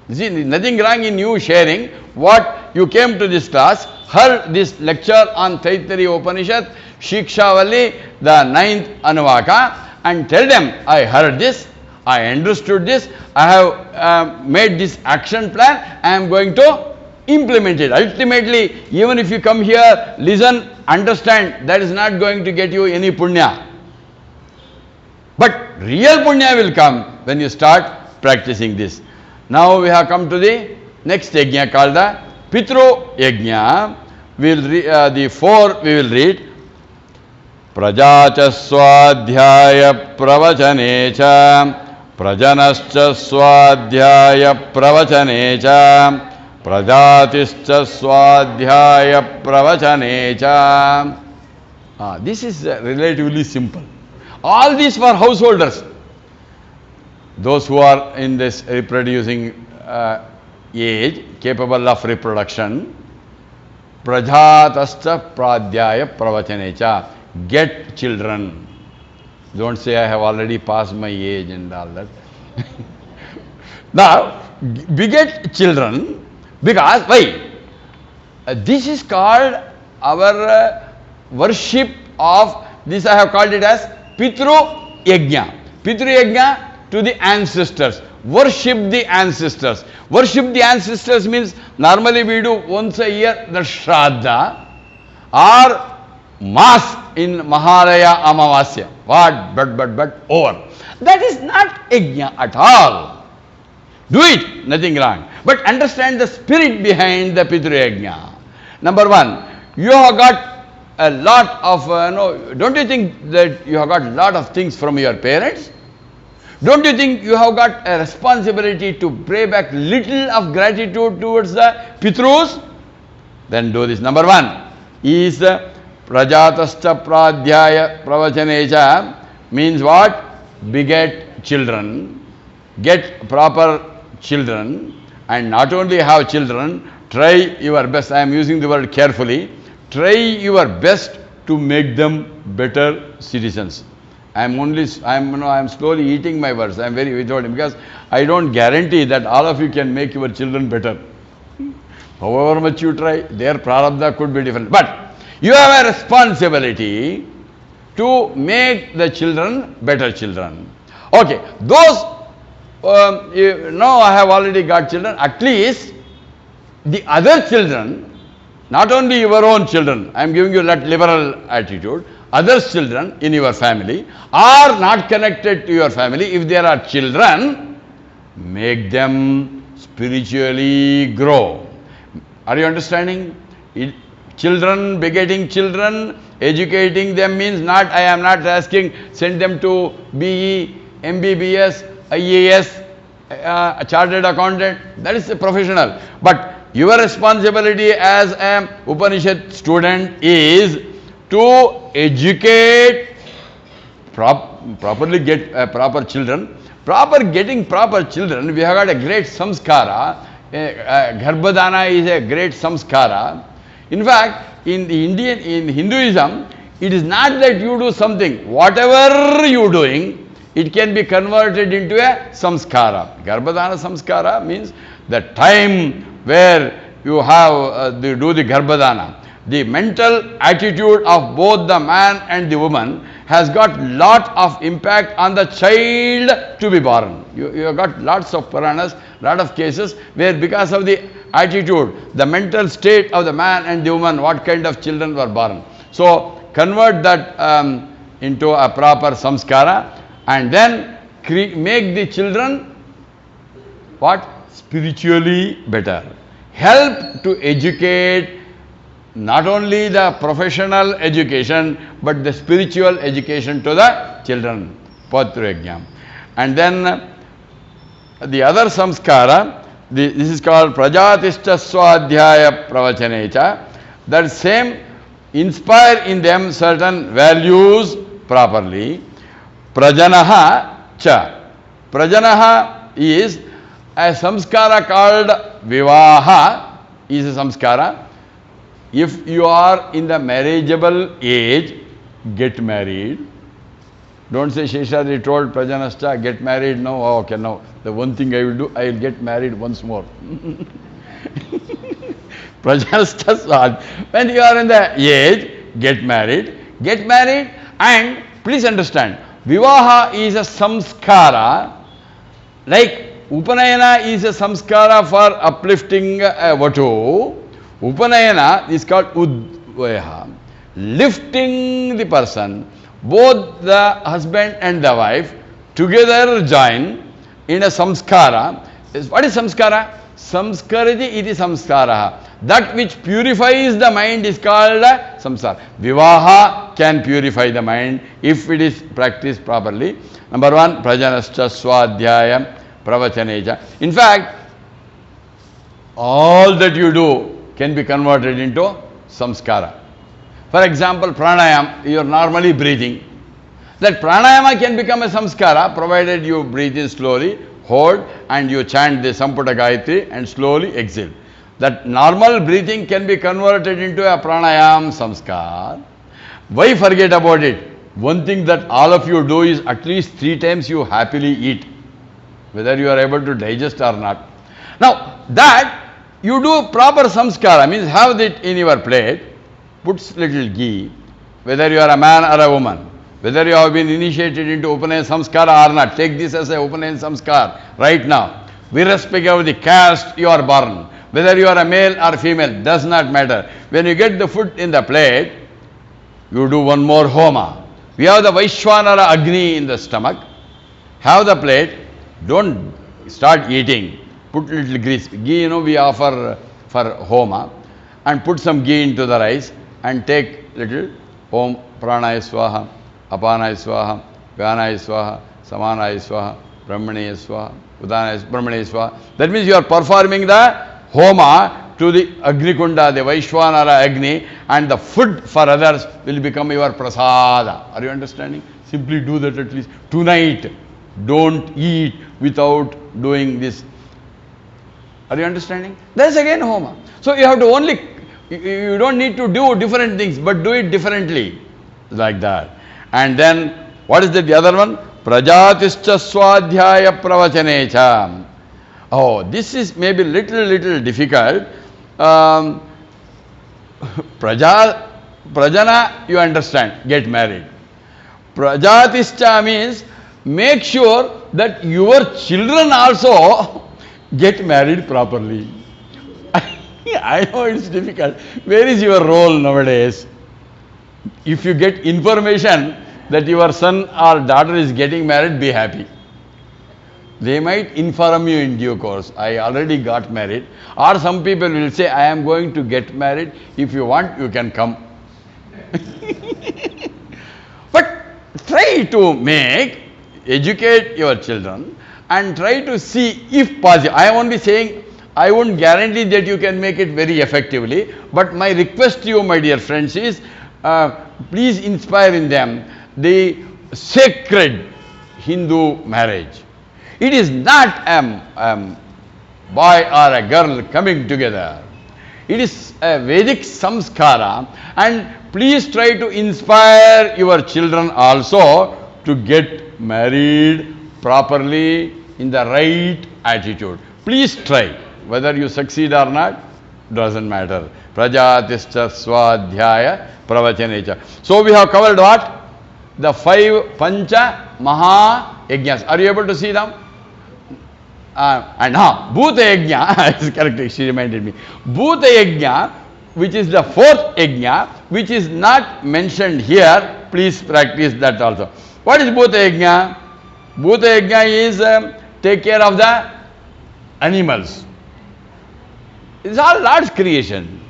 You see, nothing wrong in you sharing what you came to this class, heard this lecture on Taittiriya Upanishad, Shiksha Valli, the 9th Anuvaka, and tell them, I heard this, I understood this, I have made this action plan, I am going to implement it. Ultimately, even if you come here, listen, understand, that is not going to get you any punya. But real punya will come when you start practicing this. Now we have come to the next yajna called the Pitru Yajna. The 4 we will read. Prajacha Swadhyaya Pravachanecha, Prajanascha Swadhyaya Pravachanecha, Prajatischa Swadhyaya Pravachanecha. This is relatively simple. All these for householders. Those who are in this reproducing age, capable of reproduction. Prajatascha Pradhyaya Pravachanecha. Get children. Don't say I have already passed my age and all that. Now, beget children because, why? This is called our worship of, this I have called it as Pitru Yajna. Pitru Yajna to the ancestors. Worship the ancestors. Worship the ancestors means normally we do once a year the Shraddha or Mass in Mahalaya Amavasya. What? But, over. That is not Yajna at all. Do it, nothing wrong. But understand the spirit behind the Pitru Yajna. Number 1, you have got a lot of, don't you think that you have got a lot of things from your parents? Don't you think you have got a responsibility to pay back little of gratitude towards the Pitrus? Then do this. Number 1 is Prajatascha Pradhyaya Pravachanecha, means what? Beget children, get proper children, and not only have children, try your best. I am using the word carefully. Try your best to make them better citizens. I am slowly eating my words. I am very withholding because I don't guarantee that all of you can make your children better. However much you try, their prarabdha could be different. But you have a responsibility to make the children better children. Okay, those, I have already got children, at least the other children, not only your own children, I am giving you that liberal attitude, others' children in your family are not connected to your family. If there are children, make them spiritually grow. Are you understanding? Children, begetting children, educating them means not, I am not asking, send them to BE, MBBS, IAS, a chartered accountant. That is a professional. But your responsibility as an Upanishad student is to educate, properly get proper children. Getting proper children, we have got a great samskara. Garbhadana is a great samskara. In fact, in Hinduism, it is not that you do something. Whatever you are doing, it can be converted into a samskara. Garbhadana samskara means the time where you have do the Garbhadana. The mental attitude of both the man and the woman has got lot of impact on the child to be born. You have got lots of Puranas, lot of cases where because of the attitude, the mental state of the man and the woman, what kind of children were born. So, convert that into a proper samskara and then make the children what? Spiritually better. Help to educate not only the professional education, but the spiritual education to the children. Patryagyam. And then the other samskara, this is called Prajatishta Swadhyaya Pravachanecha. That same inspire in them certain values properly. Prajanaha cha. Prajanaha is a samskara called Vivaha, is a samskara. If you are in the marriageable age, get married. Don't say Seshadri told Prajanashta, get married now. Oh, okay, now the one thing I will do, I will get married once more. Prajanashta, when you are in the age, get married. Get married, and please understand, Vivaha is a samskara, like Upanayana is a samskara for uplifting a vatu. Upanayana is called Udvayaha, lifting the person, both the husband and the wife together join in a samskara. What is samskara? Samskarati iti samskara. That which purifies the mind is called samskara. Vivaha can purify the mind if it is practiced properly. Number one, prajanascha swadhyaya pravachaneja. In fact, all that you do can be converted into samskara. For example, pranayama, you are normally breathing. That pranayama can become a samskara provided you breathe in slowly, hold, and you chant the Samputa Gayatri and slowly exhale. That normal breathing can be converted into a pranayama samskar. Why forget about it? One thing that all of you do is at least 3 times you happily eat, whether you are able to digest or not. Now, that you do proper samskara, means have it in your plate, put little ghee, whether you are a man or a woman, whether you have been initiated into Upanayan samskara or not, take this as a Upanayan samskar right now. Irrespective of the caste you are born, whether you are a male or female, does not matter. When you get the food in the plate, you do one more homa. We have the Vaishwanara Agni in the stomach. Have the plate, don't start eating. Put little grease. Ghee, we offer for homa. And put some ghee into the rice and take little Om Pranaya Swaha, Apanaya Swaha, Vyanaya Swaha, Samanaya Swaha, Brahmanaya Swaha, Udanaya Brahmanaya Swaha. That means you are performing the homa to the Agni Kunda, the Vaishwanara Agni, and the food for others will become your prasada. Are you understanding? Simply do that at least tonight. Don't eat without doing this. Are you understanding? That's again homa. So you have to only, you don't need to do different things, but do it differently. Like that. And then, what is the other one? Prajatischa swadhyaya pravachanecha. Oh, this is maybe little difficult. Prajana, you understand, get married. Prajatischa means make sure that your children also get married properly. I know it's difficult. Where is your role nowadays? If you get information that your son or daughter is getting married, be happy. They might inform you in due course, I already got married. Or some people will say, I am going to get married. If you want, you can come. But try to educate your children and try to see if possible. I am only saying, I won't guarantee that you can make it very effectively. But my request to you, my dear friends, is please inspire in them the sacred Hindu marriage. It is not a boy or a girl coming together. It is a Vedic samskara, and please try to inspire your children also to get married properly in the right attitude. Please try. Whether you succeed or not, doesn't matter. Prajatischa swadhyaya pravachanecha. So we have covered what? The 5 Pancha Maha Yajnas. Are you able to see them? Bhuta Yajna is correct, she reminded me. Bhuta Yajna, which is the 4th Yajna, which is not mentioned here, please practice that also. What is Bhuta Yajna? Bhuta Yajna is take care of the animals. It's all Lord's creation.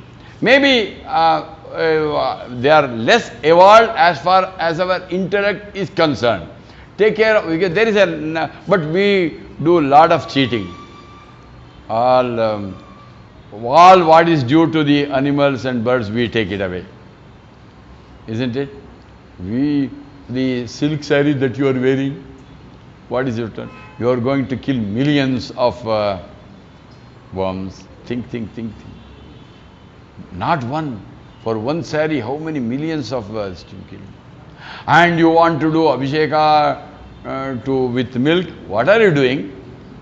Maybe they are less evolved as far as our intellect is concerned. Take care of, because there is but we do a lot of cheating. All what is due to the animals and birds, we take it away. Isn't it? The silk saree that you are wearing, what is your turn? You are going to kill millions of worms. Think. Not one. For one saree, how many millions of birds to kill? And you want to do abhisheka with milk. What are you doing?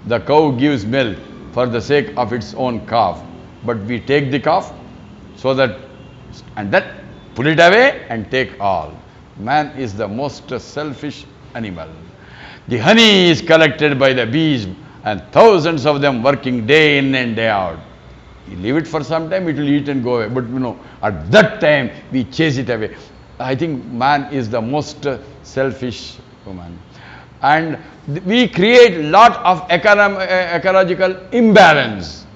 The cow gives milk for the sake of its own calf. But we take the calf so that, and then pull it away and take all. Man is the most selfish animal. The honey is collected by the bees and thousands of them working day in and day out. You leave it for some time, it will eat and go away. But at that time, we chase it away. I think man is the most selfish human. And we create lot of ecological imbalance.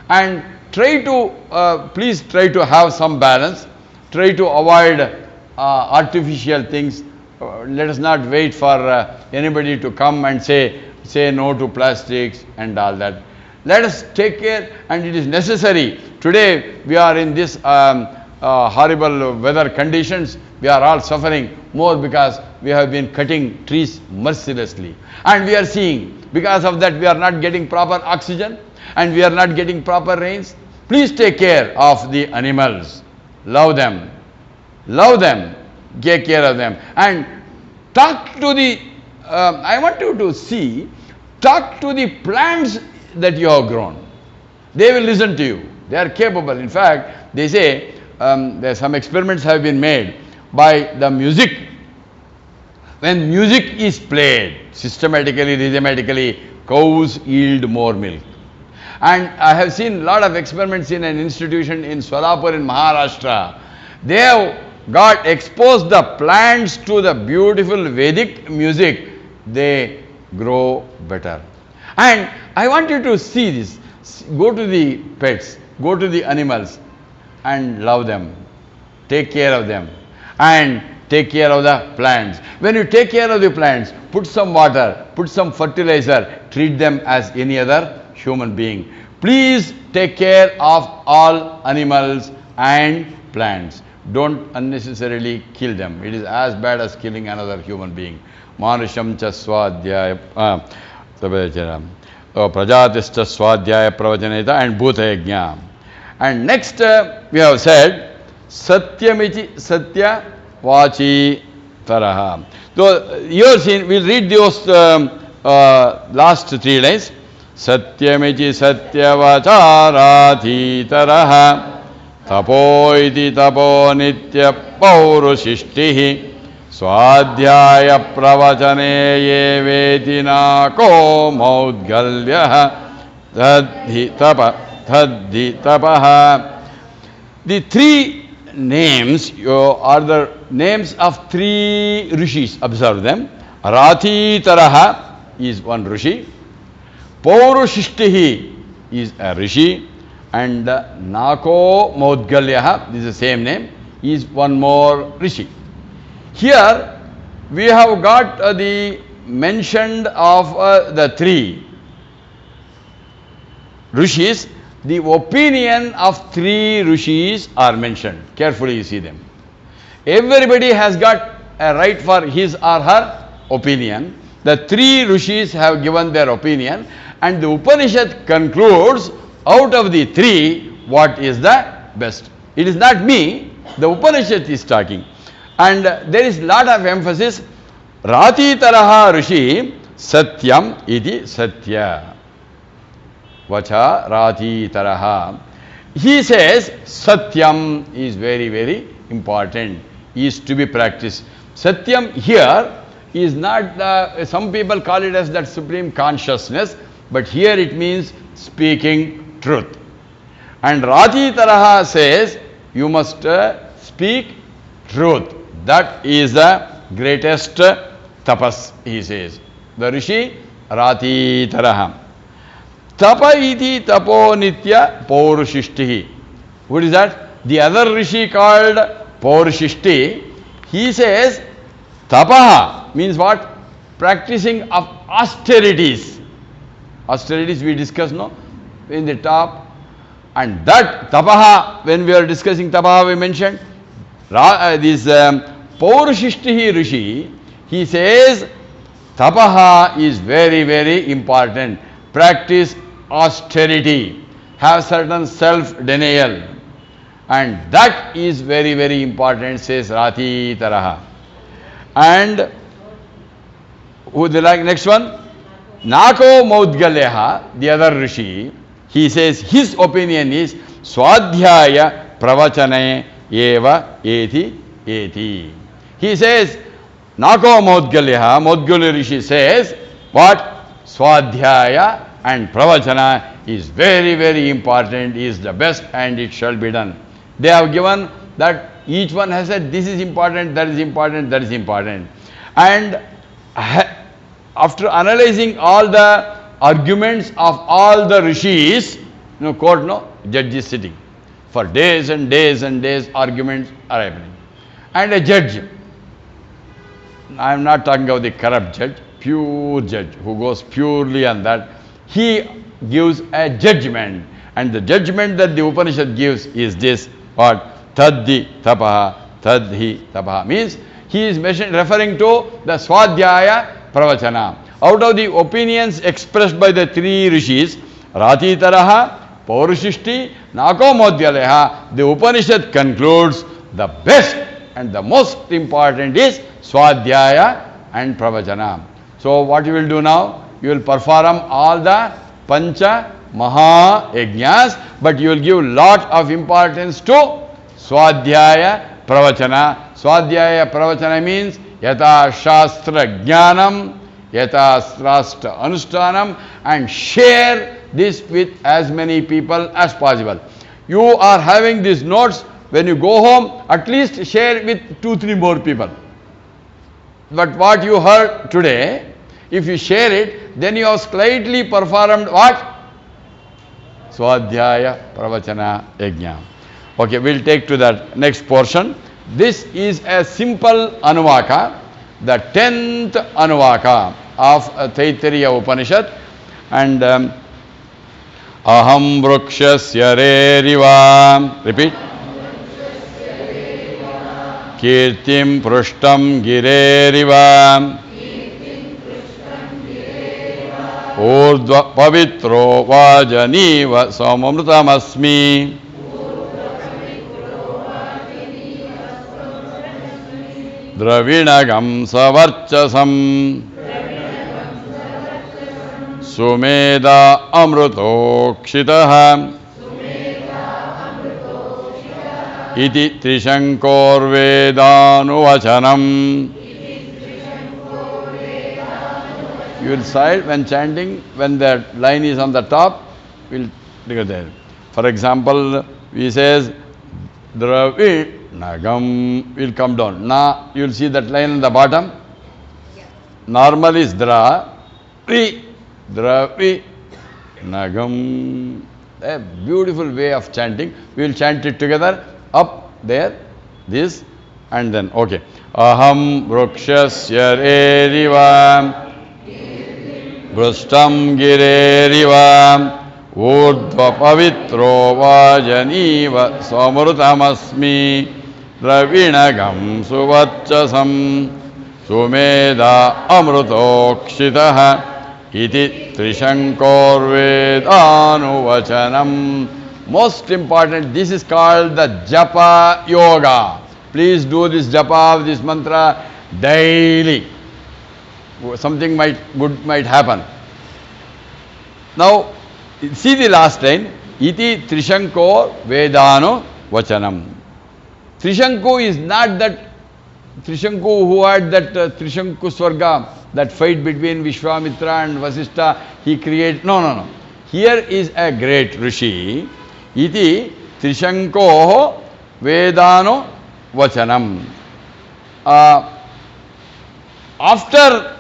And please try to have some balance. Try to avoid artificial things. Let us not wait for anybody to come and say no to plastics and all that. Let us take care, and it is necessary. Today we are in this horrible weather conditions. We are all suffering more because we have been cutting trees mercilessly. And we are seeing, because of that, we are not getting proper oxygen and we are not getting proper rains. Please take care of the animals. Love them. Love them. Take care of them. And talk to the, I want you to see, talk to the plants that you have grown. They will listen to you. They are capable. In fact, they say, there some experiments have been made by the music. When music is played systematically, rhythmically, cows yield more milk. And I have seen a lot of experiments in an institution in Solapur in Maharashtra. They have got exposed the plants to the beautiful Vedic music. They grow better. And I want you to see this. Go to the pets, go to the animals and love them. Take care of them. And take care of the plants. When you take care of the plants, put some water, put some fertilizer, treat them as any other human being. Please take care of all animals and plants. Don't unnecessarily kill them. It is as bad as killing another human being. Manusham cha swadhyaya prajatischa swadhyaya pravachaneta and bhuta yajna. And next we have said satyamichi satya vachi taraha. So yours we'll read those last 3 lines. Satyamichi satya vacharati taraha tapo iti tapo nitya paurusishtihi swadhyaya pravachane ye vetina ko maudgalyaha tadhi tapaha. The 3 names are the names of 3 rishis. Observe them. Rathitaraha is one rishi. Paurushishtihi is a rishi. And Nako Maudgalyaha, this is the same name, is one more rishi. Here we have got the mentioned of the 3 rishis. The opinion of 3 rishis are mentioned. Carefully you see them. Everybody has got a right for his or her opinion. The 3 rishis have given their opinion, and the Upanishad concludes out of the 3 what is the best. It is not me, the Upanishad is talking. And there is lot of emphasis. Ratitaraha rishi satyam iti satya. Vacha Ratitaraha. He says Satyam is very, very important, is to be practiced. Satyam here is not some people call it as that supreme consciousness, but here it means speaking truth. And Ratitaraha says you must speak truth. That is the greatest tapas, he says. The Rishi Ratitaraha. Tapa iti tapo nitya paurushishtihi. What is that? The other rishi called paurushishti, he says tapaha means what? Practicing of austerities. Austerities we discussed, no? In the top. And that tapaha, when we are discussing tapaha, we mentioned this paurushishtihi rishi, he says tapaha is very, very important. Practice austerity, have certain self-denial, and that is very, very important, says Ratitaraha. And who the next one? Nako Maudgalyaha, the other rishi, he says his opinion is Swadhyaya Pravachane Eva Eti Eti. He says Nako Maudgalyaha, Maudgalya rishi says what? Swadhyaya and Pravachana is very, very important, is the best, and it shall be done. They have given that each one has said this is important, that is important, that is important. And after analyzing all the arguments of all the rishis, court, judge is sitting. For days and days and days arguments are happening. And a judge, I am not talking about the corrupt judge, pure judge who goes purely on that, he gives a judgment, and the judgment that the Upanishad gives is this, what? Taddi tapaha, tadhi tapaha, means he is referring to the Swadhyaya Pravachana. Out of the opinions expressed by the 3 rishis, Ratitaraha, Paurushishti, Nako Maudgalyaha, the Upanishad concludes the best and the most important is Swadhyaya and Pravachana. So what you will do now? You will perform all the Pancha Maha Yajnas, but you will give lot of importance to Swadhyaya Pravachana. Swadhyaya Pravachana means Yata Shastra Jnanam, Yata Shastra Anushtanam, and share this with as many people as possible. You are having these notes, when you go home, at least share with 2-3 more people. But what you heard today, if you share it, then you have slightly performed what? Swadhyaya Pravachana Yajna. Okay, we'll take to that next portion. This is a simple Anuvaka, the 10th Anuvaka of Taittiriya Upanishad. And Aham Vrukshasya Reriva. Repeat. Kirtim Prushtam Gireriva. Urdhva Pavitro Vajaniva Samamritamasmi. Dravinagam Savarchasam Sumeda Amrutokshitaha Iti Trishankor Vedanuvachanam. You will decide when chanting, when the line is on the top, we will take it there. For example, he says Dravi Nagam will come down. Na, you will see that line in the bottom. Normal is Dra. Dravi Nagam. A beautiful way of chanting. We will chant it together. Up there. This and then. Okay. Aham Vrukshasya Rerivam. Brustam Girerivam. Urdhva Pavitro Vajaniva Samrutamasmi. Dravinagam Suvachasam. Sumeda Amrutokshitaha. Iti Trishankor Vedanuvachanam. Most important, this is called the Japa Yoga. Please do this Japa of this mantra daily. Something good might happen. Now, see the last line. Iti Trishankor Vedanu Vachanam. Trishanku is not that Trishanku who had that Trishanku Swarga, that fight between Vishwamitra and Vasishtha, he created. No. Here is a great Rishi. Iti Trishanko Vedanu Vachanam. After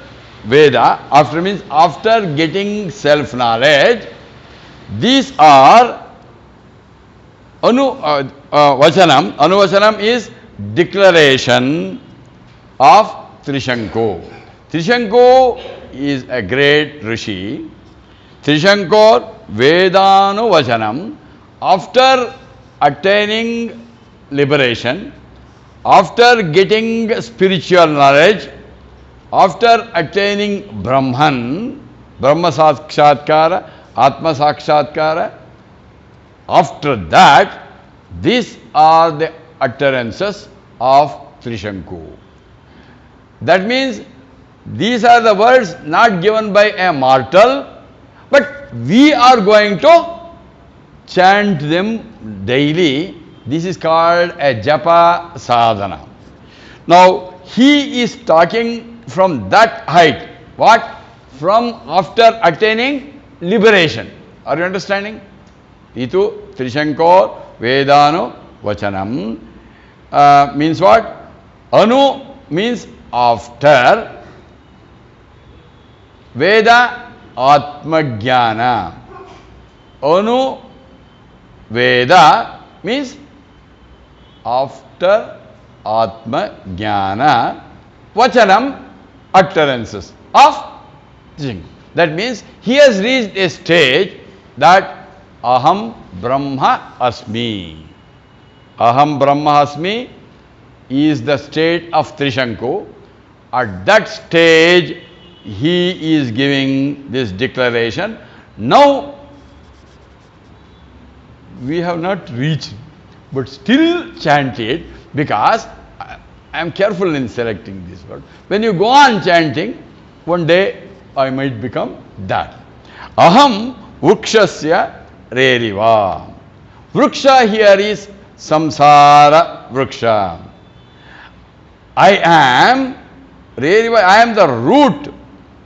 Veda, after means after getting self-knowledge, these are Vachanam. Anuvachanam is declaration of Trishanko. Trishanko is a great Rishi. Trishankor Vedanu Vachanam. After attaining liberation, after getting spiritual knowledge, after attaining Brahman, Brahma Sakshatkara, Atma Sakshatkara, after that, these are the utterances of Trishanku. That means these are the words not given by a mortal, but we are going to chant them daily. This is called a Japa Sadhana. Now, he is talking from that height. What? From after attaining liberation. Are you understanding? Itu Trishankor Vedanu Vachanam means what? Anu means after. Veda Atma Jnana. Anu Veda means after Atma Jnana. Vachanam, utterances of Jing. That means he has reached a stage that Aham Brahma Asmi. Aham Brahma Asmi is the state of Trishanku. At that stage, he is giving this declaration. Now, we have not reached, but still chant it, because I am careful in selecting this word. When you go on chanting, one day I might become that. Aham Vrukshasya Reriva. Vruksha here is Samsara Vruksha. I am Reriva, I am the root,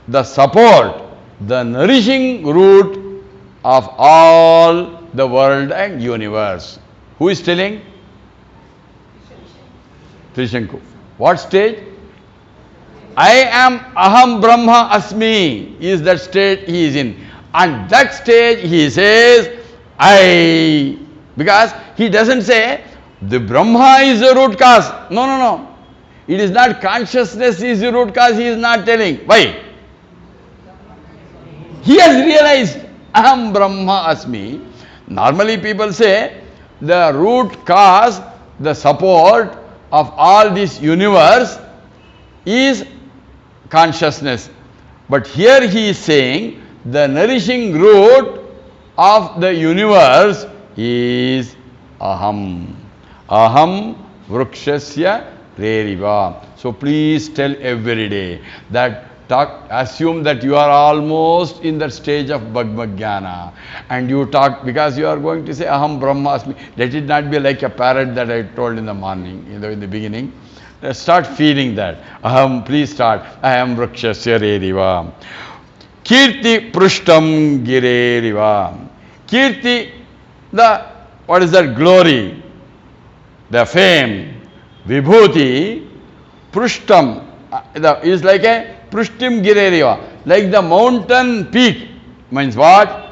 the support, the nourishing root of all the world and universe. Who is telling? Trishanku. What stage? I am Aham Brahma Asmi is that state he is in. And that stage he says, I. Because he doesn't say, the Brahma is the root cause. No. It is not consciousness is the root cause, he is not telling. Why? He has realized, Aham Brahma Asmi. Normally people say, the root cause, the support of all this universe is consciousness. But here he is saying, the nourishing root of the universe is Aham. Aham Vrukshasya Reriva. So please tell every day that assume that you are almost in that stage of Bhagavad-jnana, and you talk, because you are going to say Aham Brahmasmi. Let it not be like a parrot that I told in the morning, in the beginning. Start feeling that. Aham, please start. I am Vrukshasya Reriva. Kirti Prushtam Gireriva. Kirti, what is that? Glory. the fame, vibhuti, prushtam, is like a prushtim gireriva, like the mountain peak. Means what?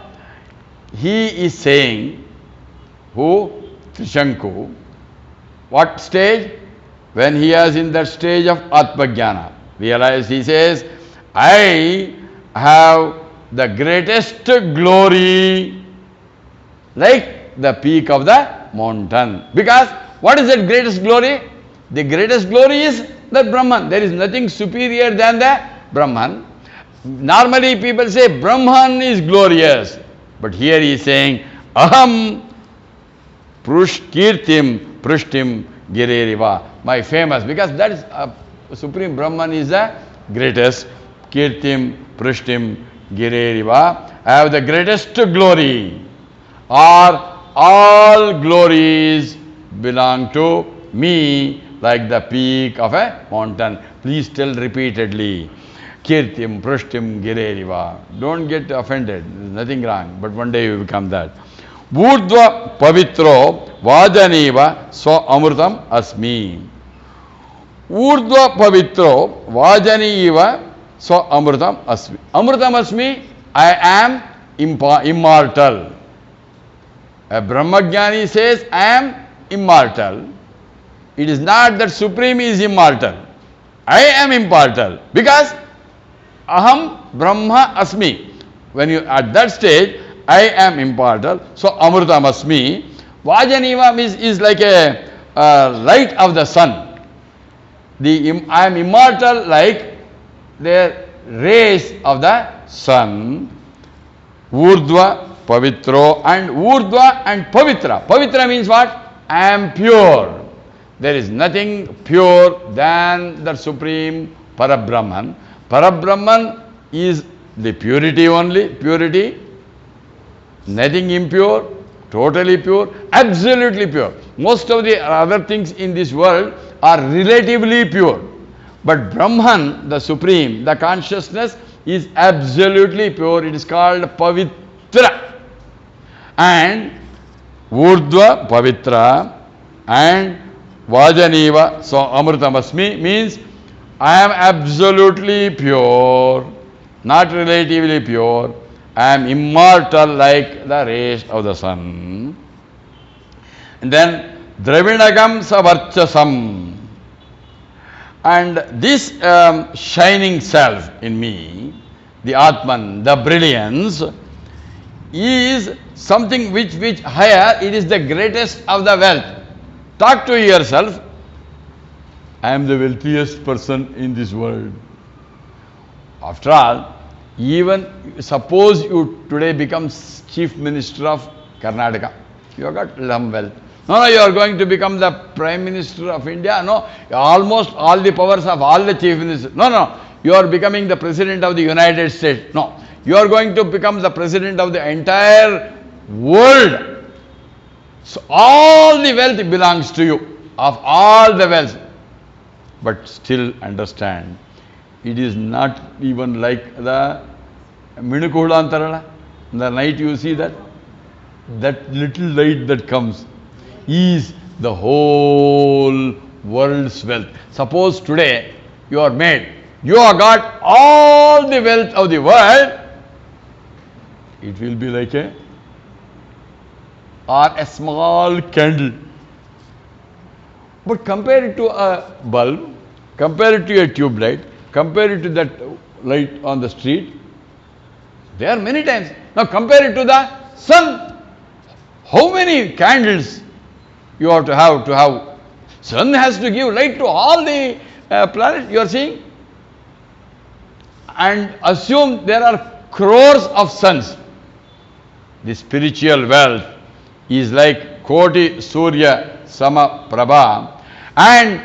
He is saying, who? Trishanku. What stage? When he is in that stage of Atmajnana. Realize, he says, I have the greatest glory, like the peak of the mountain. Because what is that greatest glory? The greatest glory is the Brahman. There is nothing superior than the Brahman. Normally people say Brahman is glorious. But here he is saying, Aham Kirtim Prushtim Gireriva. My famous, because that is Supreme Brahman is the greatest. Kirtim Prushtim Gireriva. I have the greatest glory. Or all glories belong to me, like the peak of a mountain. Please tell repeatedly. Kirtim Prushtim Gireriva. Don't get offended. There's nothing wrong. But one day you become that. Urdhva Pavitro Vajaneva Swa Amrutam Asmi. Urdhva Pavitro Vajaneva Swa Amrutam Asmi. Amrutam Asmi, I am immortal. A Brahmajnani says, I am immortal. It is not that Supreme is immortal. I am immortal. Because Aham Brahma Asmi. When you at that stage, I am immortal. So Amrutam Asmi. Vajaneva is like a light of the sun. I am immortal like the rays of the sun. Urdhva, Pavitro, and Urdhva and Pavitra. Pavitra means what? I am pure. There is nothing pure than the Supreme Parabrahman. Parabrahman is the purity only, purity. Nothing impure, totally pure, absolutely pure. Most of the other things in this world are relatively pure. But Brahman, the Supreme, the consciousness is absolutely pure. It is called Pavitra. And Urdhva, Pavitra, and Vajaneva, so Amrutamasmi means I am absolutely pure, not relatively pure. I am immortal like the rays of the sun. And then Dravinagam Savarchasam. And this shining self in me, the Atman, the brilliance, is something which higher, it is the greatest of the wealth. Talk to yourself. I am the wealthiest person in this world. After all, even suppose you today become Chief Minister of Karnataka, you have got some wealth. No, you are going to become the Prime Minister of India. No, almost all the powers of all the Chief Ministers. No, you are becoming the President of the United States. No, you are going to become the President of the entire world. So all the wealth belongs to you, of all the wealth. But still understand, it is not even like the Minukuhula Antarala. In the night you see that little light that comes is the whole world's wealth. Suppose today you are made, you have got all the wealth of the world, it will be like a small candle. But compare it to a bulb, compare it to a tube light, compare it to that light on the street, there are many times. Now compare it to the sun. How many candles you have to have? Sun has to give light to all the planets you are seeing. And assume there are crores of suns. The spiritual wealth is like Koti Surya Sama Prabha. And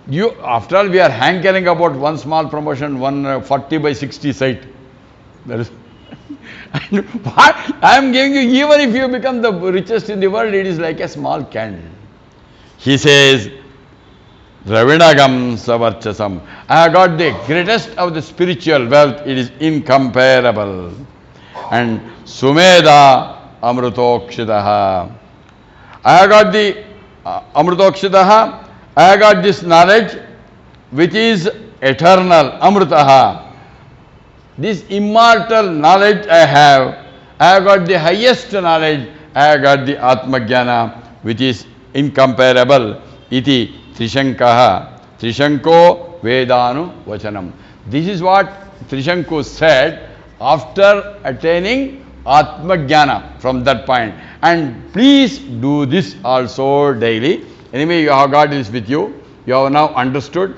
you, after all, we are hankering about one small promotion, 140 by 60 site. That is. And what I am giving you, even if you become the richest in the world, it is like a small candle. He says, Dravinagam Savarchasam. I have got the greatest of the spiritual wealth, it is incomparable. And Sumeda Amrutokshidaha. I have got the Amrutokshitaha, I have got this knowledge which is eternal, Amrutaha. This immortal knowledge I have got the highest knowledge, I have got the Atma Jnana which is incomparable. Iti Trishankaha, Trishanko Vedanu Vachanam. This is what Trishanku said after attaining Atma Jnana from that point. And please do this also daily. Anyway, you have got this with you. You have now understood.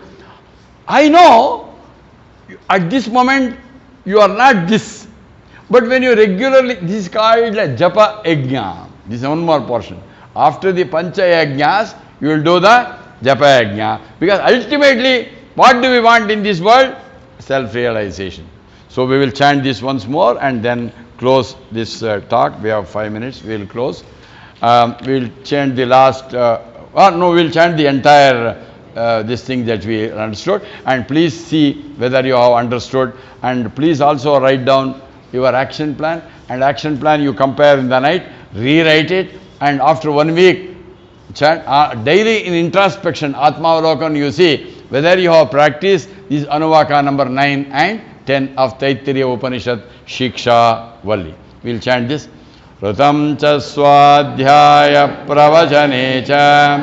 I know at this moment you are not this. But when you regularly, this is called Japa Yajna. This is one more portion. After the Pancha Yajnas, you will do the Japa Yajna. Because ultimately, what do we want in this world? Self-realization. So we will chant this once more and then close this talk. We have 5 minutes. We will close. We will chant the last, we will chant the entire this thing that we understood. And please see whether you have understood. And please also write down your action plan. And action plan you compare in the night, rewrite it. And after 1 week, chant, daily in introspection, Atmavalokan, you see whether you have practiced this Anuvaka number 9 and 10 of Taittiriya Upanishad, Shiksha Valli. We will chant this. Rutam cha swadhyaya pravachane cha,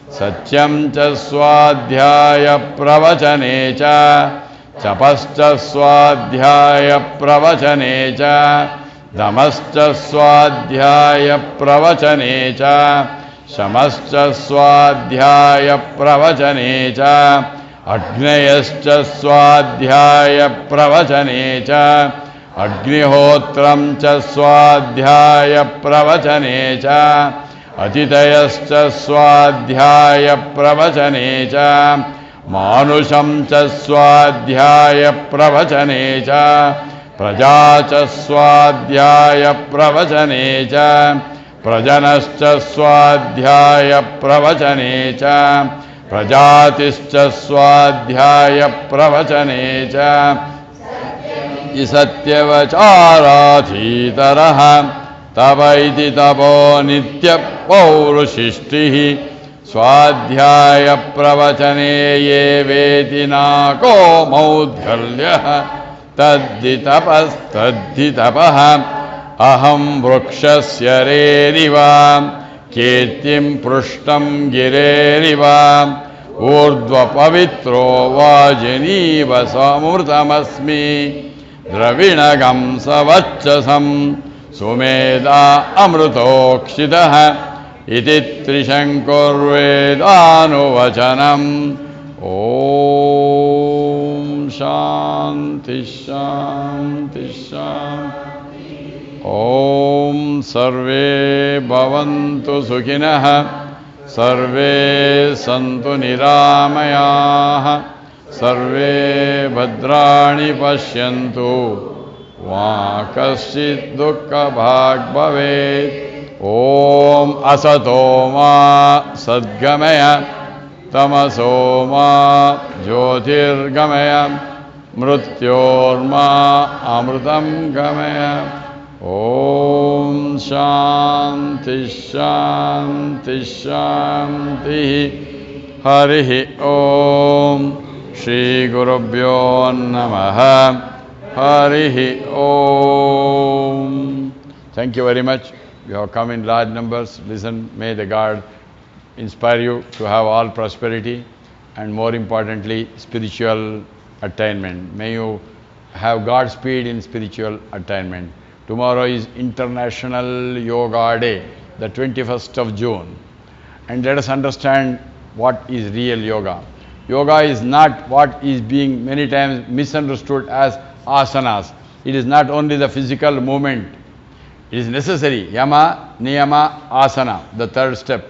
satyam cha swadhyaya pravachane cha, chapascha swadhyaya pravachane cha, damascha swadhyaya pravachane cha, shamascha swadhyaya pravachane cha, Agnayascha swadhyaya pravachane cha, Agnihotram cha swadhyaya pravachane cha, Atitayascha swadhyaya pravachane cha, Manusham cha swadhyaya pravachane cha, Praja cha swadhyaya pravachane cha, Prajanascha swadhyaya pravachane cha, Prajatischa swadhyaya pravachane cha, Satyavacharachitaraha tabaiti tabo nitya paurusishtihi swadhyaya pravachane ye vedina ko maudhalyaha tadditapaha aham vrukshasya reriva kirtim prushtam gireriva urdhva pavitro vajaniva samurtamasmi dravinagam savachasam sumeda amrutokshitaha iti trishankur vedanu vachanam. Om Shanti Shanti Shanti. Om Sarve Bhavantu Sukhinaha, Sarve Santu Niramayaha, Sarve Bhadrani Pashyantu, Vakasit Dukkha Bhag Bhavet. Om Asatoma Sadgamaya, Tamasoma Jyotirgamaya, Mrityorma Amrutam Gamaya. Om Shanti Shanti Shanti. Harihi Om. Shri Gurubhyo Namaha. Harihi Om. Thank you very much. You have come in large numbers. Listen, may the God inspire you to have all prosperity and more importantly, spiritual attainment. May you have Godspeed in spiritual attainment. Tomorrow is International Yoga Day, the 21st of June. And let us understand what is real yoga. Yoga is not what is being many times misunderstood as asanas. It is not only the physical movement. It is necessary. Yama, Niyama, Asana, the third step.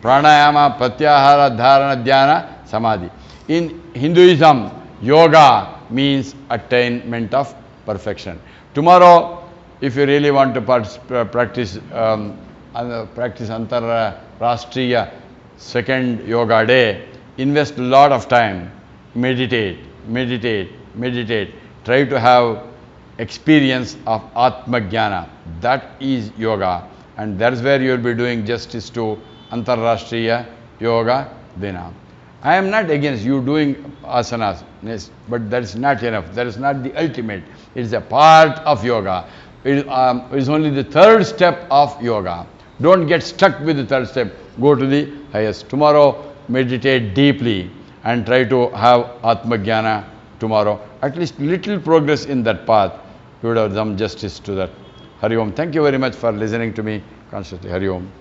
Pranayama, Pratyahara, Dharana, Dhyana, Samadhi. In Hinduism, yoga means attainment of perfection. Tomorrow, if you really want to practice Antarashtriya second yoga day, invest a lot of time, meditate. Try to have experience of Atma Jnana. That is yoga, and that's where you will be doing justice to Antarrashtriya Yoga Dina. I am not against you doing asanas, yes, but that is not enough. That is not the ultimate. It is a part of yoga. It is only the third step of yoga. Don't get stuck with the third step. Go to the highest. Tomorrow, meditate deeply and try to have Atma Jnana tomorrow. At least little progress in that path. You would have done justice to that. Hari Om. Thank you very much for listening to me consciously. Hari Om.